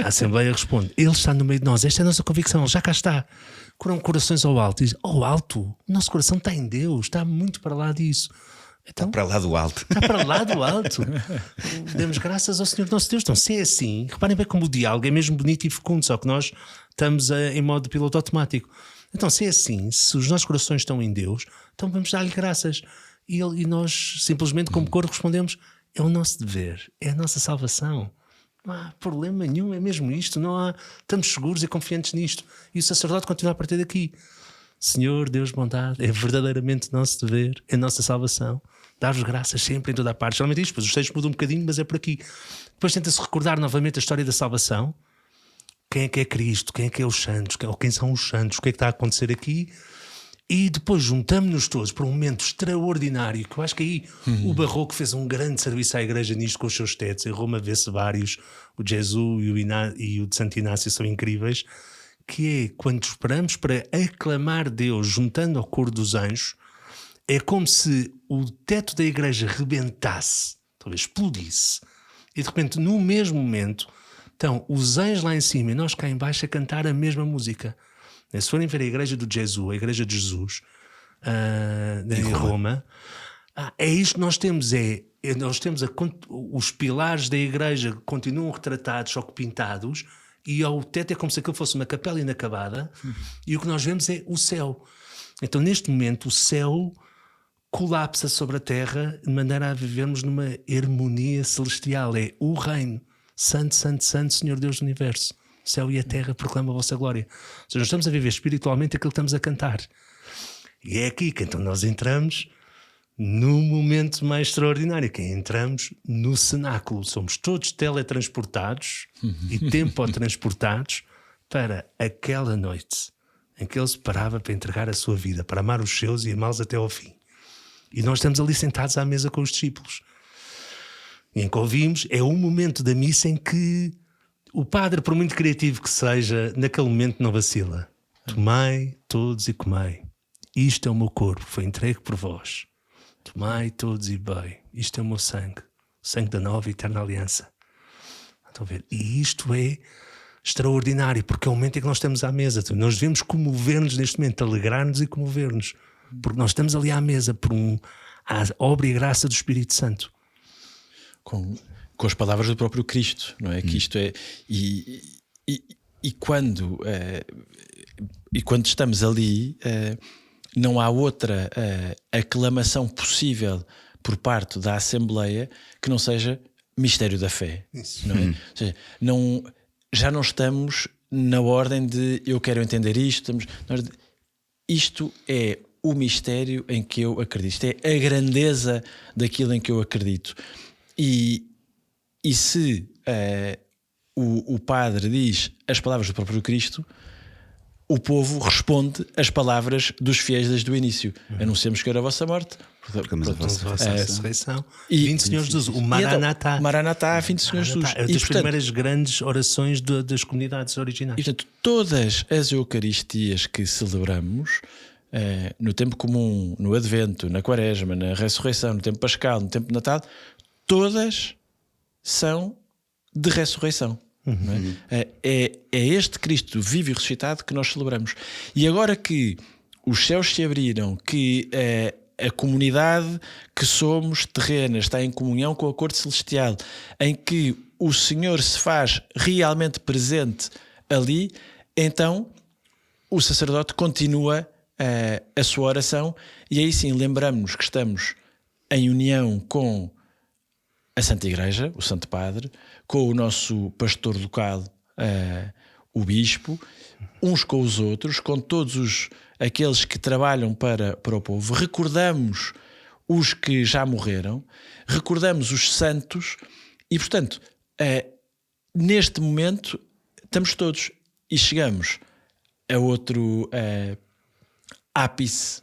A Assembleia responde, Ele está no meio de nós, esta é a nossa convicção, Ele já cá está. Com corações ao alto, diz, ao alto, o nosso coração está em Deus, está muito para lá disso. Então, está para lá do alto. Está para lá do alto. Demos graças ao Senhor nosso Deus. Então, se é assim, reparem bem como o diálogo é mesmo bonito e fecundo, só que nós estamos em modo de piloto automático. Então, se é assim, se os nossos corações estão em Deus, então vamos dar-lhe graças. E nós simplesmente, como corpo, respondemos: é o nosso dever, é a nossa salvação. Não há problema nenhum, é mesmo isto. Estamos seguros e confiantes nisto. E o sacerdote continua a partir daqui: Senhor, Deus de bondade, é verdadeiramente o nosso dever, é a nossa salvação. Dar-vos graças sempre em toda a parte. Geralmente isto, os textos mudam um bocadinho, mas é por aqui. Depois tenta-se recordar novamente a história da salvação. Quem é que é Cristo? Quem é que é os santos? Ou quem são os santos? O que é que está a acontecer aqui? E depois juntamos-nos todos para um momento extraordinário, que eu acho que aí o Barroco fez um grande serviço à Igreja nisto com os seus tetos. Em Roma vê-se vários, o Jesus e o de Santo Inácio são incríveis, que é quando esperamos para aclamar Deus juntando ao coro dos anjos, é como se o teto da Igreja rebentasse, talvez explodisse, e de repente no mesmo momento estão os anjos lá em cima e nós cá em baixo a cantar a mesma música. Se forem ver a Igreja do Jesus, a Igreja de Jesus em Roma, é isto que nós temos. Nós temos os pilares da Igreja continuam retratados, só que pintados, e ao teto é como se aquilo fosse uma capela inacabada, e o que nós vemos é o céu. Então neste momento o céu colapsa sobre a terra de maneira a vivermos numa harmonia celestial. É o reino. Santo, Santo, Santo, Senhor Deus do Universo. O céu e a terra proclamam a vossa glória. Ou seja, nós estamos a viver espiritualmente aquilo que estamos a cantar. E é aqui que então nós entramos no momento mais extraordinário, que é entramos no cenáculo. Somos todos teletransportados e tempotransportados para aquela noite em que ele se parava para entregar a sua vida, para amar os seus e amá-los até ao fim. E nós estamos ali sentados à mesa com os discípulos. E em que ouvimos, é um momento da missa em que o padre, por muito criativo que seja, naquele momento não vacila. Tomai todos e comei. Isto é o meu corpo, foi entregue por vós. Tomai todos e bebei. Isto é o meu sangue, o sangue da nova e eterna aliança. Estão a ver? E isto é extraordinário, porque é o momento em que nós estamos à mesa. Nós devemos comover-nos neste momento, alegrar-nos e comover-nos, porque nós estamos ali à mesa por a obra e graça do Espírito Santo. Com as palavras do próprio Cristo, não é? Que isto é. E quando estamos ali, não há outra aclamação possível por parte da Assembleia que não seja mistério da fé. Isso. Não é? Ou seja, já não estamos na ordem de eu quero entender isto. Isto é o mistério em que eu acredito. Isto é a grandeza daquilo em que eu acredito. E se o padre diz as palavras do próprio Cristo, o povo responde as palavras dos fiéis desde o início. Anunciamos que era a vossa morte, proclamamos a vossa ressurreição. E vinde Senhor Jesus, o Maranatá. Maranatá, vinde Senhor Jesus. É das primeiras grandes orações das comunidades originais. E portanto, todas as Eucaristias que celebramos no tempo comum, no Advento, na Quaresma, na Ressurreição, no tempo Pascal, no tempo de Natal, todas são de ressurreição. Não é? É este Cristo vivo e ressuscitado que nós celebramos. E agora que os céus se abriram, que a comunidade que somos terrena está em comunhão com a corte celestial, em que o Senhor se faz realmente presente ali, então o sacerdote continua a sua oração, e aí sim lembramos-nos que estamos em união com a Santa Igreja, o Santo Padre, com o nosso pastor local, o Bispo, uns com os outros, com todos aqueles que trabalham para o povo. Recordamos os que já morreram, recordamos os santos e, portanto, neste momento estamos todos e chegamos a outro ápice,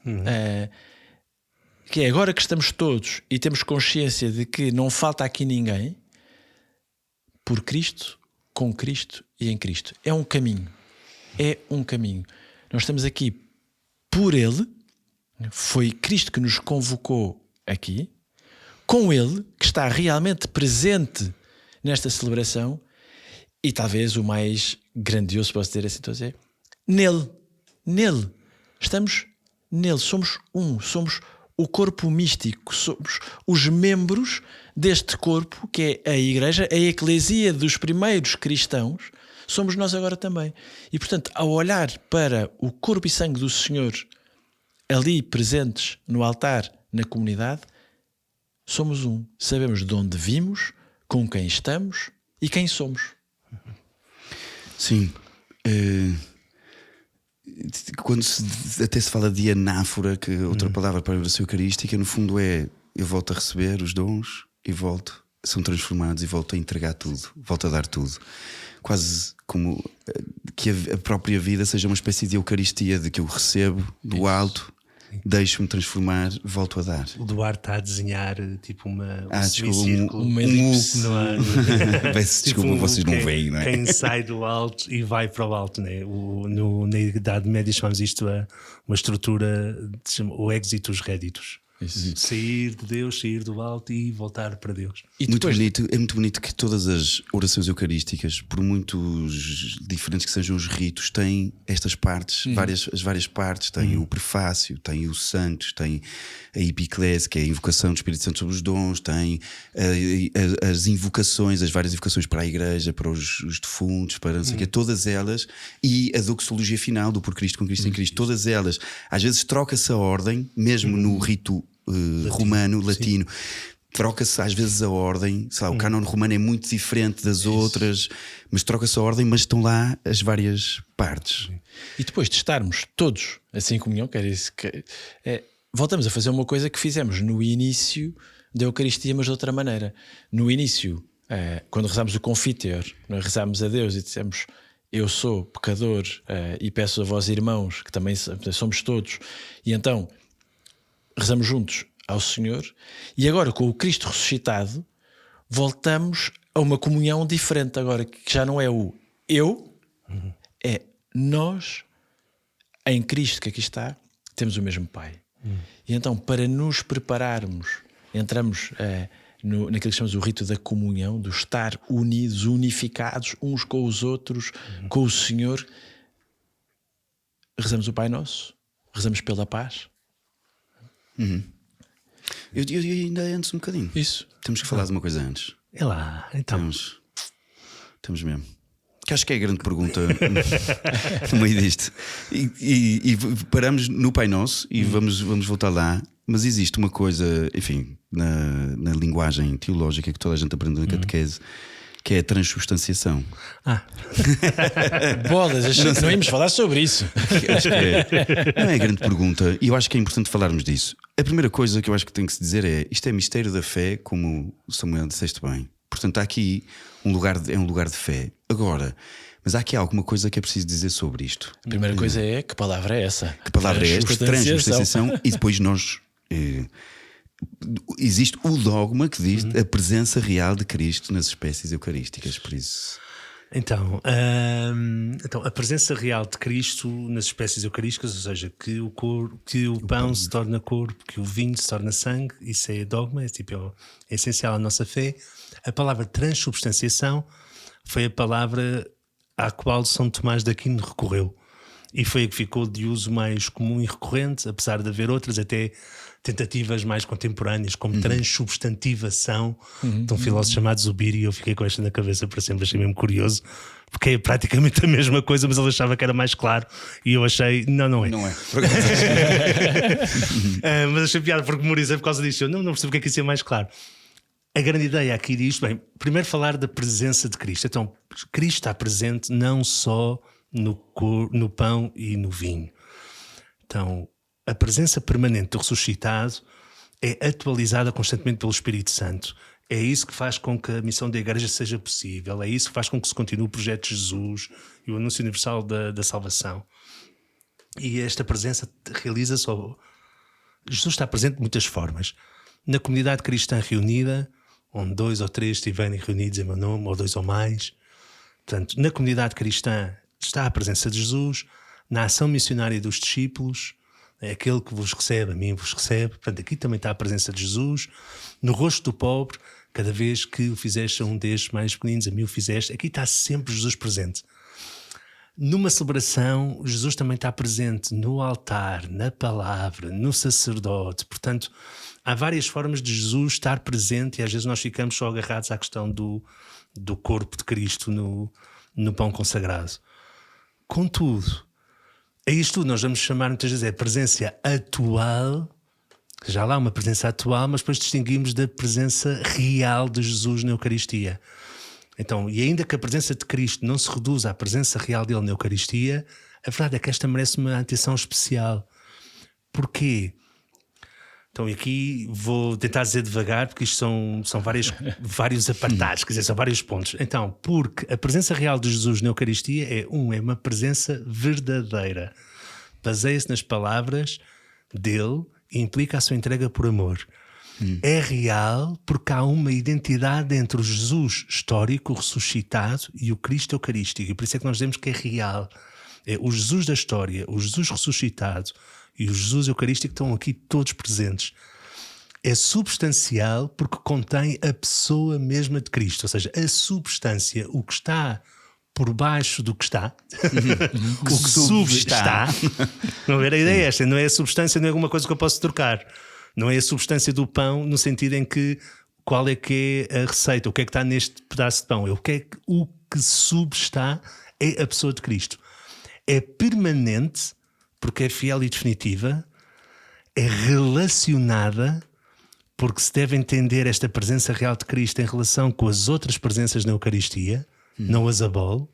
que é agora que estamos todos e temos consciência de que não falta aqui ninguém, por Cristo, com Cristo e em Cristo. É um caminho. É um caminho. Nós estamos aqui por Ele. Foi Cristo que nos convocou aqui. Com Ele, que está realmente presente nesta celebração. E talvez o mais grandioso, posso dizer assim, é nele. Nele. Estamos nele. Somos um. Somos o corpo místico, somos os membros deste corpo que é a Igreja, a eclesia dos primeiros cristãos, somos nós agora também. E portanto, ao olhar para o corpo e sangue do Senhor ali presentes no altar, na comunidade, somos um. Sabemos de onde vimos, com quem estamos e quem somos. Sim. Quando até se fala de anáfora, que outra palavra para a oração eucarística, no fundo é: eu volto a receber os dons e volto, são transformados e volto a entregar tudo, volto a dar tudo. Quase como que a própria vida seja uma espécie de eucaristia, de que eu recebo do alto, deixo-me transformar, volto a dar. O Duarte está a desenhar tipo um uma elipse. Peço desculpa, vocês não veem, não é? Quem sai do alto e vai para o alto, né? Na Idade Média chamamos isto uma estrutura, o exitus reditus. Isso. Sair de Deus, sair do alto e voltar para Deus. E muito depois... bonito, é muito bonito que todas as orações eucarísticas, por muitos diferentes que sejam os ritos, têm estas partes, as várias partes. Tem o prefácio, tem o santos, tem a epiclese, que é a invocação do Espírito Santo sobre os dons, tem as invocações, as várias invocações para a Igreja, para os defuntos, para não sei o quê, todas elas, e a doxologia final do por Cristo, com Cristo em Cristo, todas elas. Às vezes troca-se a ordem, mesmo no rito romano, latino, troca-se às vezes a ordem, sei lá, o cânon romano é muito diferente das outras, mas troca-se a ordem, mas estão lá as várias partes. E depois de estarmos todos assim em comunhão, que era isso que voltamos a fazer uma coisa que fizemos no início da Eucaristia, mas de outra maneira. No início, quando rezamos o Confiteor, nós rezamos a Deus e dissemos: eu sou pecador e peço a vós, irmãos, que também somos todos, e então rezamos juntos ao Senhor. E agora, com o Cristo ressuscitado, voltamos a uma comunhão diferente agora, que já não é o eu, é nós em Cristo, que aqui está, temos o mesmo Pai. E então, para nos prepararmos, entramos naquilo que chamamos o rito da comunhão, do estar unidos, unificados uns com os outros, com o Senhor. Rezamos o Pai Nosso, rezamos pela paz. Eu ainda antes um bocadinho. Isso. Temos que falar de uma coisa antes. É lá, então. Temos mesmo. Que acho que é a grande pergunta no meio disto. E paramos no Pai Nosso e vamos voltar lá. Mas existe uma coisa, enfim, na linguagem teológica que toda a gente aprende na catequese, que é a transubstanciação. Bolas, achei que não íamos falar sobre isso. Acho que não é a grande pergunta, e eu acho que é importante falarmos disso. A primeira coisa que eu acho que tem que se dizer é: isto é mistério da fé, como o Samuel disseste bem. Portanto, há aqui um lugar de fé. Agora, mas há aqui alguma coisa que é preciso dizer sobre isto. A primeira coisa é: que palavra é essa? Que palavra é esta? Transubstanciação. E depois nós... existe o dogma que diz a presença real de Cristo nas espécies eucarísticas. Por isso Então, a presença real de Cristo nas espécies eucarísticas, ou seja, que o pão se torna corpo, que o vinho se torna sangue, isso é dogma, é essencial à nossa fé. A palavra transubstanciação foi a palavra à qual São Tomás de Aquino recorreu. E foi a que ficou de uso mais comum e recorrente, apesar de haver outras até tentativas mais contemporâneas, como transubstantivação, de um filósofo chamado Zubiri, e eu fiquei com esta na cabeça para sempre, achei mesmo curioso, porque é praticamente a mesma coisa, mas ele achava que era mais claro, e eu achei, não é. Não é. Mas achei piada porque memorizei por causa disso, eu não percebo o que é que isso é mais claro. A grande ideia aqui disto, bem, primeiro falar da presença de Cristo. Então, Cristo está presente não só no pão e no vinho. Então, a presença permanente do ressuscitado é atualizada constantemente pelo Espírito Santo. É isso que faz com que a missão da Igreja seja possível. É isso que faz com que se continue o projeto de Jesus e o anúncio universal da salvação. E esta presença realiza-se. Jesus está presente de muitas formas. Na comunidade cristã reunida, onde 2 ou 3 estiverem reunidos em meu nome, ou 2 ou mais. Portanto, na comunidade cristã está a presença de Jesus, na ação missionária dos discípulos, é aquele que vos recebe, a mim vos recebe. Portanto, aqui também está a presença de Jesus. No rosto do pobre, cada vez que o fizeste a um destes mais pequeninos, a mim o fizeste. Aqui está sempre Jesus presente. Numa celebração, Jesus também está presente no altar, na palavra, no sacerdote. Portanto, há várias formas de Jesus estar presente e às vezes nós ficamos só agarrados à questão do corpo de Cristo no pão consagrado. Contudo, é isto nós vamos chamar muitas vezes a presença atual. Já lá uma presença atual, mas depois distinguimos da presença real de Jesus na Eucaristia. Então, e ainda que a presença de Cristo não se reduza à presença real dele na Eucaristia, a verdade é que esta merece uma atenção especial. Porquê? Então, e aqui vou tentar dizer devagar, porque isto são vários apartados, quer dizer, são vários pontos. Então, porque a presença real de Jesus na Eucaristia é uma presença verdadeira. Baseia-se nas palavras dele e implica a sua entrega por amor. É real porque há uma identidade entre o Jesus histórico, ressuscitado, e o Cristo Eucarístico. E por isso é que nós dizemos que é real. É o Jesus da história, o Jesus ressuscitado e o Jesus Eucarístico estão aqui todos presentes. É substancial porque contém a pessoa mesma de Cristo. Ou seja, a substância, o que está por baixo do que está, o que substá. Não ver, a ideia é esta, não é a substância, não é alguma coisa que eu posso trocar. Não é a substância do pão no sentido em que qual é que é a receita, o que é que está neste pedaço de pão. O que substá é a pessoa de Cristo. É permanente porque é fiel e definitiva, é relacionada porque se deve entender esta presença real de Cristo em relação com as outras presenças na Eucaristia, não as abole,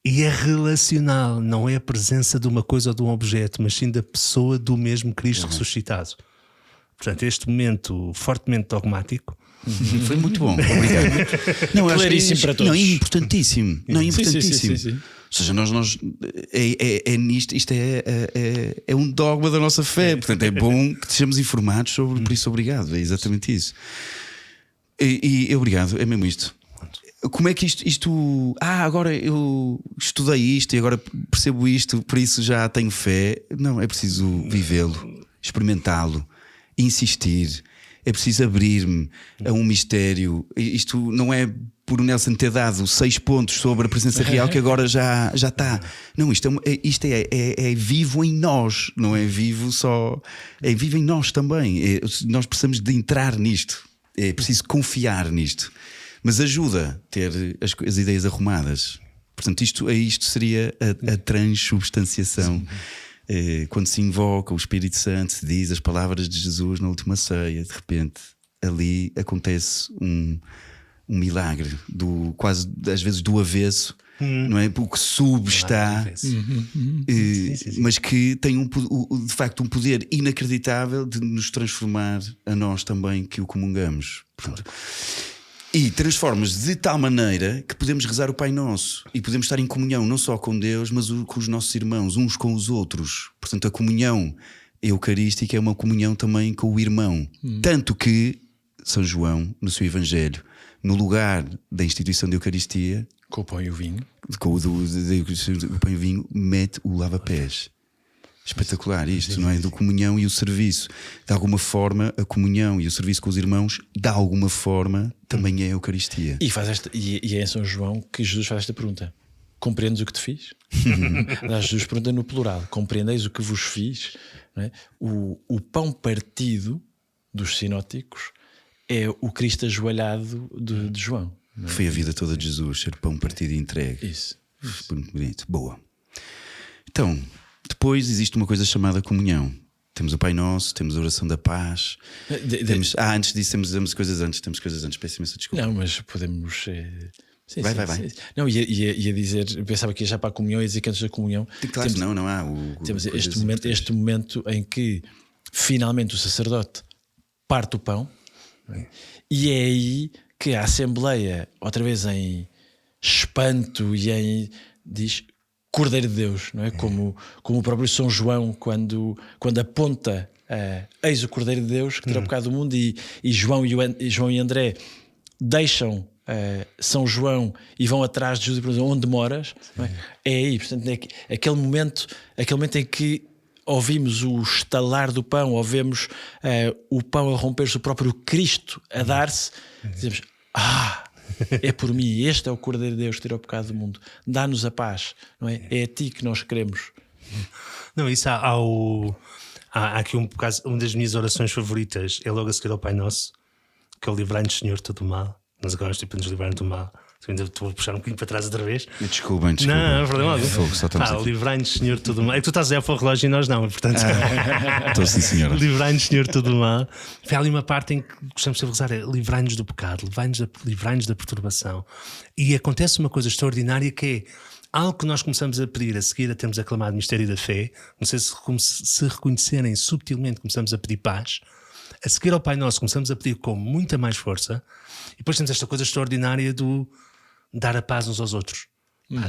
e é relacional, não é a presença de uma coisa ou de um objeto, mas sim da pessoa do mesmo Cristo ressuscitado. Portanto, este momento fortemente dogmático foi muito bom, obrigado. Não, claríssimo para todos. Não, é importantíssimo. Não, é importantíssimo. Sim. Ou seja, nós isto é um dogma da nossa fé. Portanto, é bom que estejamos informados sobre, por isso obrigado. É exatamente isso. E obrigado, é mesmo isto. Como é que isto agora eu estudei isto e agora percebo isto, por isso já tenho fé. Não, é preciso vivê-lo, experimentá-lo, insistir. É preciso abrir-me a um mistério. Isto não é por o Nelson ter dado 6 pontos sobre a presença real que agora já está. Não, isto é vivo em nós. Não é vivo só. É vivo em nós também. Nós precisamos de entrar nisto. É preciso confiar nisto. Mas ajuda a ter as ideias arrumadas. Portanto, isto seria a transubstanciação. Quando se invoca o Espírito Santo, se diz as palavras de Jesus na última ceia, de repente ali acontece um milagre, quase às vezes do avesso, não é? O que substá, mas que tem de facto um poder inacreditável de nos transformar a nós também que o comungamos. Portanto, e transforma-se de tal maneira que podemos rezar o Pai Nosso e podemos estar em comunhão não só com Deus, mas com os nossos irmãos, uns com os outros. Portanto, a comunhão eucarística é uma comunhão também com o irmão. Tanto que São João, no seu Evangelho, no lugar da instituição da Eucaristia, Com o pão e o vinho. com o do pão e o vinho, mete o lava-pés. Espetacular isto, não é? Da comunhão e o serviço. De alguma forma, a comunhão e o serviço com os irmãos, de alguma forma, também é a Eucaristia. E é em São João que Jesus faz esta pergunta: compreendes o que te fiz? Jesus pergunta no plural: compreendeis o que vos fiz? Não é? O pão partido dos sinóticos é o Cristo ajoelhado de João. Não é? Foi a vida toda de Jesus, ser pão partido e entregue. Isso. Muito bonito. Boa. Então, depois existe uma coisa chamada comunhão. Temos o Pai Nosso, temos a oração da paz. Antes disso, temos coisas antes. Peço imensa desculpa. Não, mas podemos. Sim, vai. Não, ia dizer, eu pensava que ia já para a comunhão e dizer que antes da comunhão. Claro que não há. Temos este momento em que finalmente o sacerdote parte o pão, e é aí que a Assembleia, outra vez em espanto e diz Cordeiro de Deus, não é? Como o próprio São João, quando aponta eis o Cordeiro de Deus que tira o pecado do mundo, e João e André deixam São João e vão atrás de Jesus e perguntam: onde moras? Não é? É aí, portanto, é aquele momento em que ouvimos o estalar do pão, ouvimos o pão a romper-se, o próprio Cristo a dar-se, dizemos: é por mim, este é o Cordeiro de Deus que tira o pecado do mundo, dá-nos a paz, não é? É a ti que nós queremos. Não, isso há aqui um caso, uma das minhas orações favoritas é logo a seguir ao Pai Nosso, que é o livrai-nos, Senhor, todo o mal. Nós agora tipo nos livrar do mal. Ainda estou a puxar um bocadinho para trás outra vez. Desculpa. Não, é problema algum. Livrai-nos, Senhor, todo o mal. É que tu estás a olhar para o relógio e nós não, portanto. Estou sim, senhora. Livrai-nos, Senhor, todo o mal. Há ali uma parte em que gostamos de rezar: livrai-nos do pecado, livrai-nos da perturbação. E acontece uma coisa extraordinária, que é algo que nós começamos a pedir a seguir a termos aclamado o mistério da fé. Não sei se reconhecerem subtilmente, começamos a pedir paz. A seguir ao Pai Nosso, começamos a pedir com muita mais força. E depois temos esta coisa extraordinária do dar a paz uns aos outros.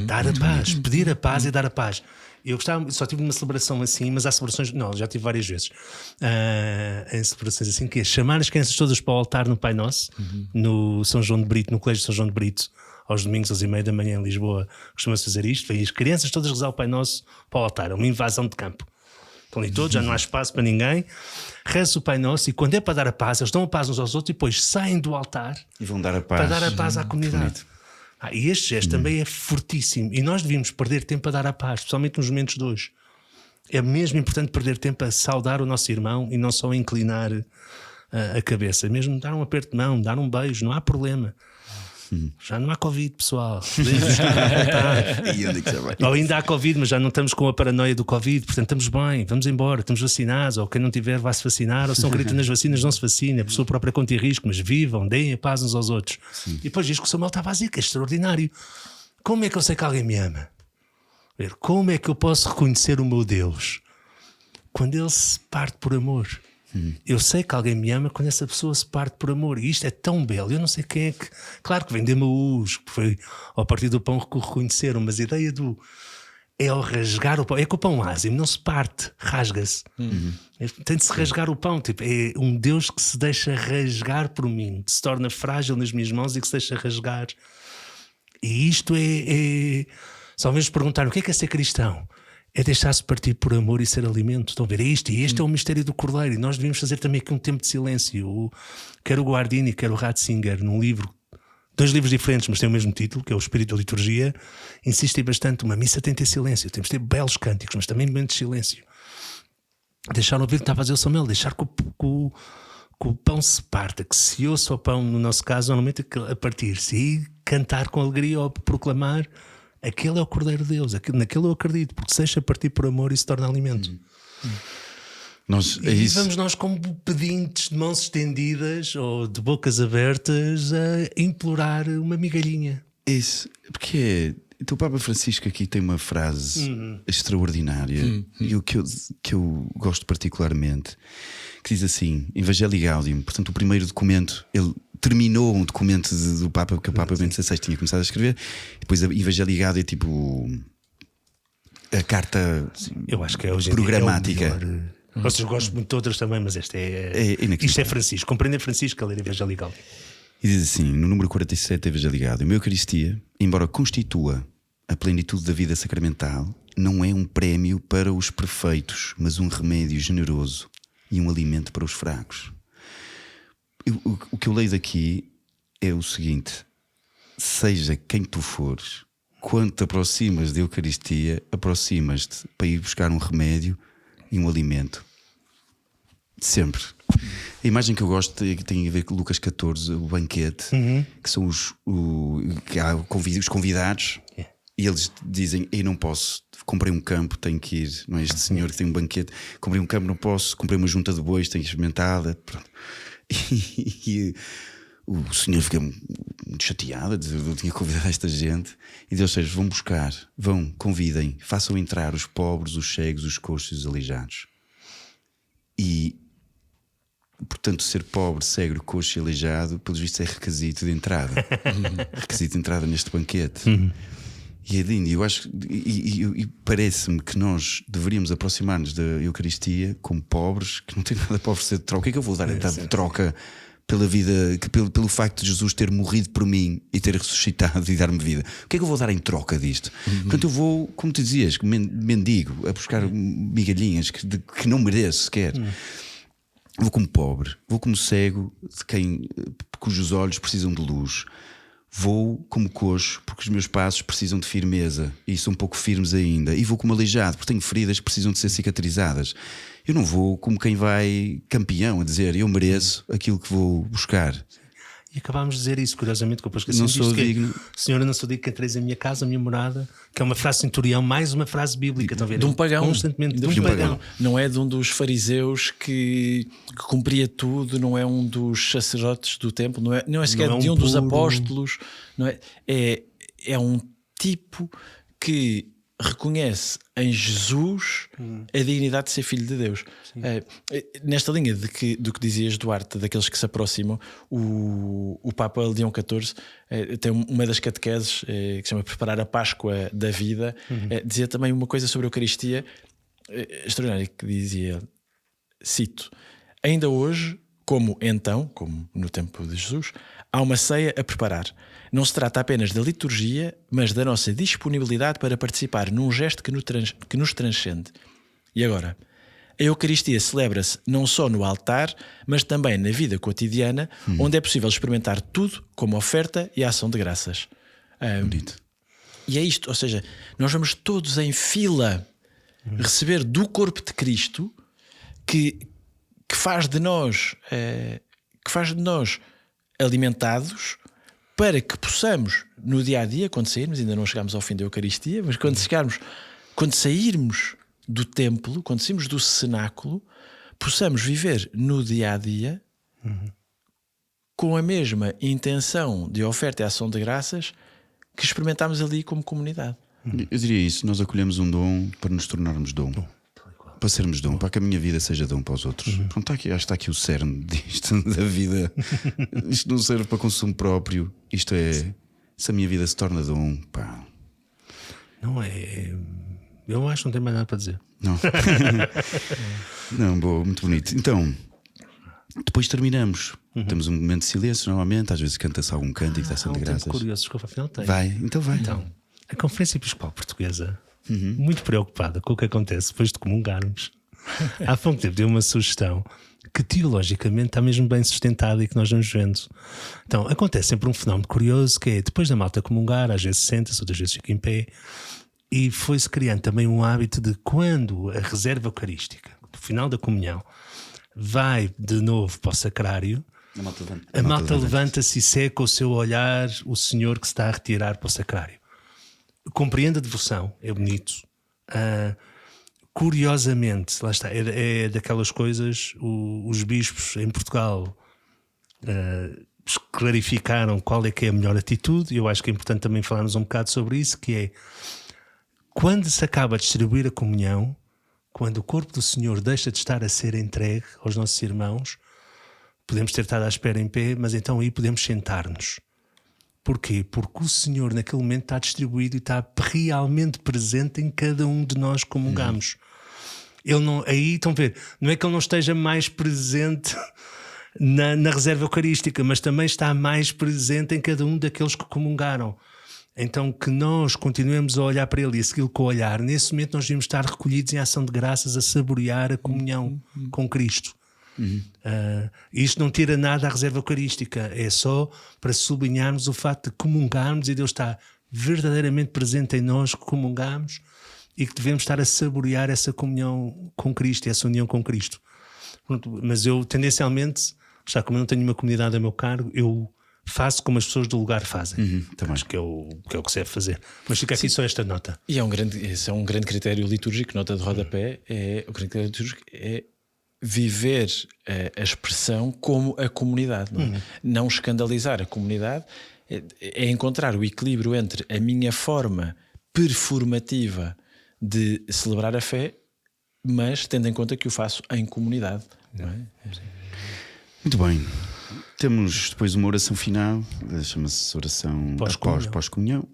Dar a paz, pedir a paz e dar a paz. Eu gostava, só tive uma celebração assim, mas há celebrações, não, já tive várias vezes em celebrações assim, que é chamar as crianças todas para o altar no Pai Nosso, no São João de Brito, no Colégio São João de Brito, aos domingos às 6:30 da manhã em Lisboa, costuma-se fazer isto. Vêm as crianças todas rezar o Pai Nosso para o altar, é uma invasão de campo. Estão ali todos, já não há espaço para ninguém. Reza o Pai Nosso, e quando é para dar a paz, eles dão a paz uns aos outros e depois saem do altar e vão dar a paz, para dar a paz à comunidade. E este gesto também é fortíssimo, e nós devíamos perder tempo a dar a paz, especialmente nos momentos de hoje. É mesmo importante perder tempo a saudar o nosso irmão e não só a inclinar a cabeça, mesmo dar um aperto de mão, dar um beijo, não há problema. Já não há Covid, pessoal. Ou ainda há Covid, mas já não estamos com a paranoia do Covid, portanto estamos bem, vamos embora, estamos vacinados, ou quem não tiver vai se vacinar, ou se não acredita nas vacinas não se vacina, por sua própria conta e risco, mas vivam, deem a paz uns aos outros. E depois diz que o Samuel estava a dizer que é extraordinário. Como é que eu sei que alguém me ama? Como é que eu posso reconhecer o meu Deus? Quando ele se parte por amor. Eu sei que alguém me ama quando essa pessoa se parte por amor. E isto é tão belo. Eu não sei quem é que... Claro que vem de Emaús, que foi ao partir do pão que o reconheceram, mas a ideia do... é ao rasgar o pão. É que o pão ázimo não se parte, rasga-se. Tem de se rasgar o pão. Tipo, é um Deus que se deixa rasgar por mim, que se torna frágil nas minhas mãos e que se deixa rasgar. E isto é... Só mesmo perguntar o que é ser cristão. É deixar-se partir por amor e ser alimento. Estão a ver? É isto. E este é o mistério do Cordeiro. E nós devíamos fazer também aqui um tempo de silêncio. Quer o Guardini, quer o Ratzinger, num livro, 2 livros diferentes, mas têm o mesmo título, que é o Espírito da Liturgia, insistem bastante. Uma missa tem de ter silêncio. Temos de ter belos cânticos, mas também momentos de silêncio. Deixar ouvir o que está a fazer o Samuel. Deixar que o pão se parta, que se ouça o pão, no nosso caso, normalmente a partir-se. E cantar com alegria ou proclamar: aquele é o Cordeiro de Deus, naquele eu acredito, porque se deixa partir por amor e se torna alimento. Vamos nós, como pedintes de mãos estendidas ou de bocas abertas, a implorar uma migalhinha. Isso, porque então, o Papa Francisco aqui tem uma frase extraordinária e o que eu gosto particularmente, que diz assim: Evangelii Gaudium. Portanto, o primeiro documento, ele terminou um documento do Papa, que o Papa Bento XVI tinha começado a escrever. Depois a Evangelii Gaudium é tipo a carta, eu acho que é hoje programática. Vocês gostam muito de outras também, mas esta isto é Francisco. Compreender Francisco a ler Evangelho Gaudium. E diz assim, no número 47 Evangelho Gaudium: a Eucaristia, embora constitua a plenitude da vida sacramental, não é um prémio para os perfeitos, mas um remédio generoso e um alimento para os fracos. O que eu leio daqui é o seguinte: seja quem tu fores, quando te aproximas da Eucaristia, aproximas-te para ir buscar um remédio e um alimento. Sempre. A imagem que eu gosto tem a ver com Lucas 14, o banquete, que são os convidados, e eles dizem: eu não posso, comprei um campo, tenho que ir. Não é este senhor que tem um banquete, comprei um campo, não posso, comprei uma junta de bois, tenho que experimentar. E o senhor fica muito chateado, eu tinha convidado esta gente. E Deus diz: vão buscar, vão, convidem, façam entrar os pobres, os cegos, os coxos e os aleijados. E portanto, ser pobre, cego, coxo e aleijado, pelos vistos, é requisito de entrada. Requisito de entrada neste banquete. E é lindo. Eu acho, e parece-me que nós deveríamos aproximar-nos da Eucaristia como pobres, que não tem nada para oferecer de troca. O que é que eu vou dar de troca pela vida, pelo facto de Jesus ter morrido por mim e ter ressuscitado e dar-me vida? O que é que eu vou dar em troca disto? Portanto, eu vou, como tu dizias, mendigo, a buscar migalhinhas que não mereço sequer. Vou como pobre, vou como cego, cujos olhos precisam de luz. Vou como coxo, porque os meus passos precisam de firmeza e são um pouco firmes ainda. E vou como aleijado, porque tenho feridas que precisam de ser cicatrizadas. Eu não vou como quem vai campeão, a dizer: eu mereço aquilo que vou buscar. E acabámos de dizer isso, curiosamente, que eu esqueci. Não sou digno. Senhora, não sou digno que entreis em minha casa, a minha morada, que é uma frase centurião, mais uma frase bíblica. Estão a ver? De um pagão. Constantemente de um pagão. Não é de um dos fariseus que cumpria tudo, não é um dos sacerdotes do templo, não é sequer de um dos apóstolos. Não é um tipo que reconhece em Jesus a dignidade de ser filho de Deus. Nesta linha do que dizias, Duarte, daqueles que se aproximam, o Papa Leão XIV tem uma das catequeses que se chama Preparar a Páscoa da Vida. Dizia também uma coisa sobre a Eucaristia extraordinária, que dizia, cito: ainda hoje, como no tempo de Jesus, há uma ceia a preparar. Não se trata apenas da liturgia, mas da nossa disponibilidade para participar num gesto que nos transcende. E agora, a Eucaristia celebra-se não só no altar, mas também na vida cotidiana, onde é possível experimentar tudo como oferta e ação de graças. Bonito. E é isto, ou seja, nós vamos todos em fila receber do corpo de Cristo que faz de nós alimentados, para que possamos, no dia a dia, quando sairmos, ainda não chegámos ao fim da Eucaristia, mas quando sairmos do templo, quando sairmos do cenáculo, possamos viver no dia a dia com a mesma intenção de oferta e ação de graças que experimentámos ali como comunidade. Eu diria isso: nós acolhemos um dom para nos tornarmos dom. Para sermos dom, para que a minha vida seja dom para os outros. Pronto, acho que está aqui o cerne disto da vida. Isto não serve para consumo próprio. Isto é, se a minha vida se torna dom, pá. Não é. Eu acho que não tenho mais nada para dizer. Não. Não, boa, muito bonito. Então, depois terminamos. Temos um momento de silêncio, normalmente. Às vezes canta-se algum cântico da ação de graças. Curioso, desculpa, afinal tem. Vai, então vai. Então, a Conferência Episcopal Portuguesa, muito preocupada com o que acontece depois de comungarmos, há pouco tempo deu uma sugestão que teologicamente está mesmo bem sustentada e que nós vamos vendo. Então, acontece sempre um fenómeno curioso, que é, depois da malta comungar, às vezes senta-se, outras vezes fica em pé, e foi-se criando também um hábito de, quando a reserva eucarística, no final da comunhão, vai de novo para o sacrário, a malta levanta-se e seca o seu olhar o Senhor que se está a retirar para o sacrário. Compreende a devoção, é bonito. Curiosamente, lá está, é daquelas coisas, os bispos em Portugal clarificaram qual é que é a melhor atitude, e eu acho que é importante também falarmos um bocado sobre isso, que é, quando se acaba de distribuir a comunhão, quando o corpo do Senhor deixa de estar a ser entregue aos nossos irmãos, podemos ter estado à espera em pé, mas então aí podemos sentar-nos. Porquê? Porque o Senhor naquele momento está distribuído e está realmente presente em cada um de nós que comungamos. Ele não, aí estão a ver, não é que ele não esteja mais presente na reserva eucarística, mas também está mais presente em cada um daqueles que comungaram. Então que nós continuemos a olhar para ele e a segui-lo com o olhar. Nesse momento nós devemos estar recolhidos em ação de graças, a saborear a comunhão com Cristo. Isto não tira nada à reserva eucarística, é só para sublinharmos o facto de comungarmos e Deus está verdadeiramente presente em nós que comungamos e que devemos estar a saborear essa comunhão com Cristo, essa união com Cristo. Mas eu tendencialmente, já como eu não tenho uma comunidade a meu cargo, eu faço como as pessoas do lugar fazem. Acho que é o que se deve fazer. Mas fica aqui só esta nota. E esse é um grande critério litúrgico, nota de rodapé, o grande critério litúrgico é viver a expressão como a comunidade, não é? Não escandalizar a comunidade, é encontrar o equilíbrio entre a minha forma performativa de celebrar a fé, mas tendo em conta que o faço em comunidade. Não é? Muito bem. Temos depois uma oração final, chama-se oração pós-comunhão.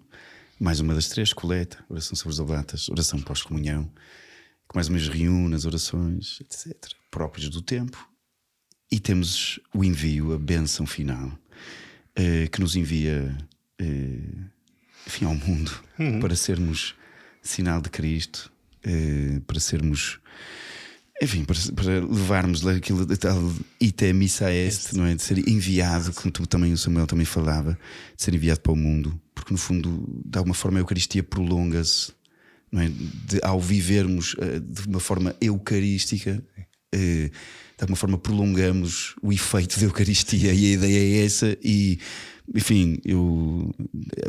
Mais uma das 3, coleta, oração sobre os oblatas, oração pós-comunhão, que mais ou menos reúne as orações, etc., próprias do tempo. E temos o envio, a bênção final, que nos envia enfim, ao mundo, para sermos sinal de Cristo, para sermos, enfim, para levarmos aquilo de tal ite missa est, não é? De ser enviado, como o Samuel também falava, de ser enviado para o mundo, porque no fundo, de alguma forma, a Eucaristia prolonga-se, não é? Ao vivermos de uma forma eucarística, de alguma forma prolongamos o efeito da Eucaristia, e a ideia é essa. E enfim,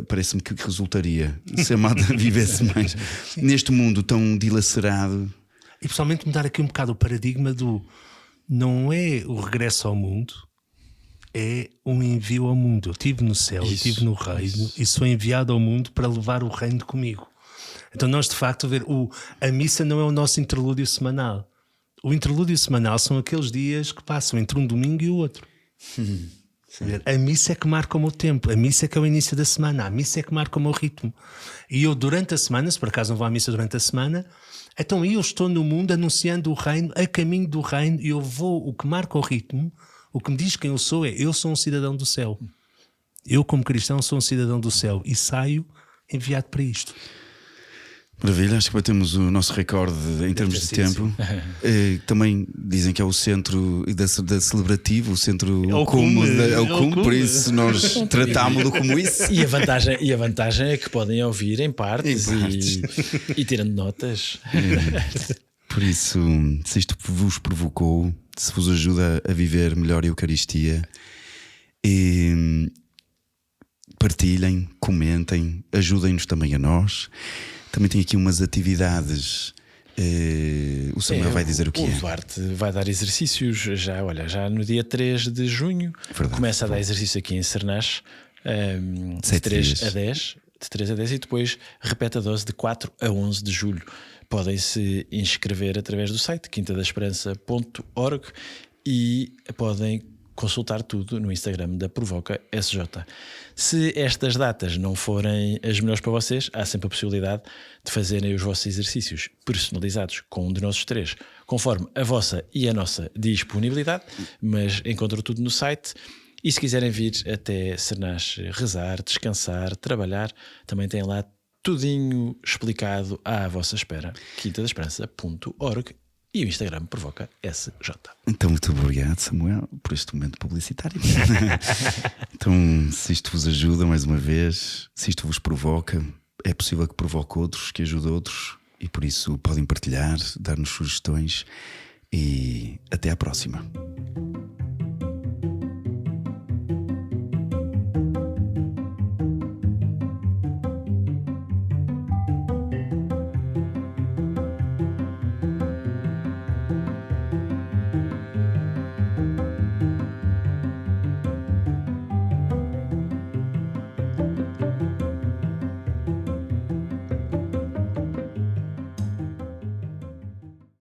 parece-me que resultaria se a malta vivesse mais neste mundo tão dilacerado. E pessoalmente mudar aqui um bocado o paradigma do não é o regresso ao mundo, é um envio ao mundo. Eu estive no céu e estive no reino e sou enviado ao mundo para levar o reino comigo. Então nós de facto a missa não é o nosso interlúdio semanal. O interlúdio semanal são aqueles dias que passam entre um domingo e o outro. A missa é que marca o meu tempo, a missa é que é o início da semana, a missa é que marca o meu ritmo. E eu durante a semana, se por acaso não vou à missa durante a semana, então eu estou no mundo anunciando o reino, a caminho do reino, e eu vou, o que marca o ritmo, o que me diz quem eu sou eu sou um cidadão do céu. Eu como cristão sou um cidadão do céu e saio enviado para isto. Maravilha, acho que batemos o nosso recorde em termos de tempo. Também dizem que é o centro da celebrativo, o centro é o cume, por isso nós tratámos-lo como isso. E a vantagem é que podem ouvir em partes. E tirando notas. Por isso, se isto vos provocou, se vos ajuda a viver melhor a Eucaristia, partilhem, comentem, ajudem-nos também a nós. Também tem aqui umas atividades. O Samuel vai dizer o que é. O Duarte vai dar exercícios já no dia 3 de junho. Verdade, começa a dar exercício aqui em Cernache, de 3 a 10. De 3 a 10 e depois repete a dose de 4 a 11 de julho. Podem se inscrever através do site quintadasperança.org e podem consultar tudo no Instagram da Provoca SJ. Se estas datas não forem as melhores para vocês, há sempre a possibilidade de fazerem os vossos exercícios personalizados com um de nossos 3, conforme a vossa e a nossa disponibilidade, mas encontram tudo no site. E se quiserem vir até Cernache rezar, descansar, trabalhar, também tem lá tudinho explicado à vossa espera. quintadasperança.org e o Instagram Provoca SJ. Então, muito obrigado, Samuel, por este momento publicitário. Então, se isto vos ajuda, mais uma vez, se isto vos provoca, é possível que provoque outros, que ajude outros, e por isso podem partilhar, dar-nos sugestões, e até à próxima.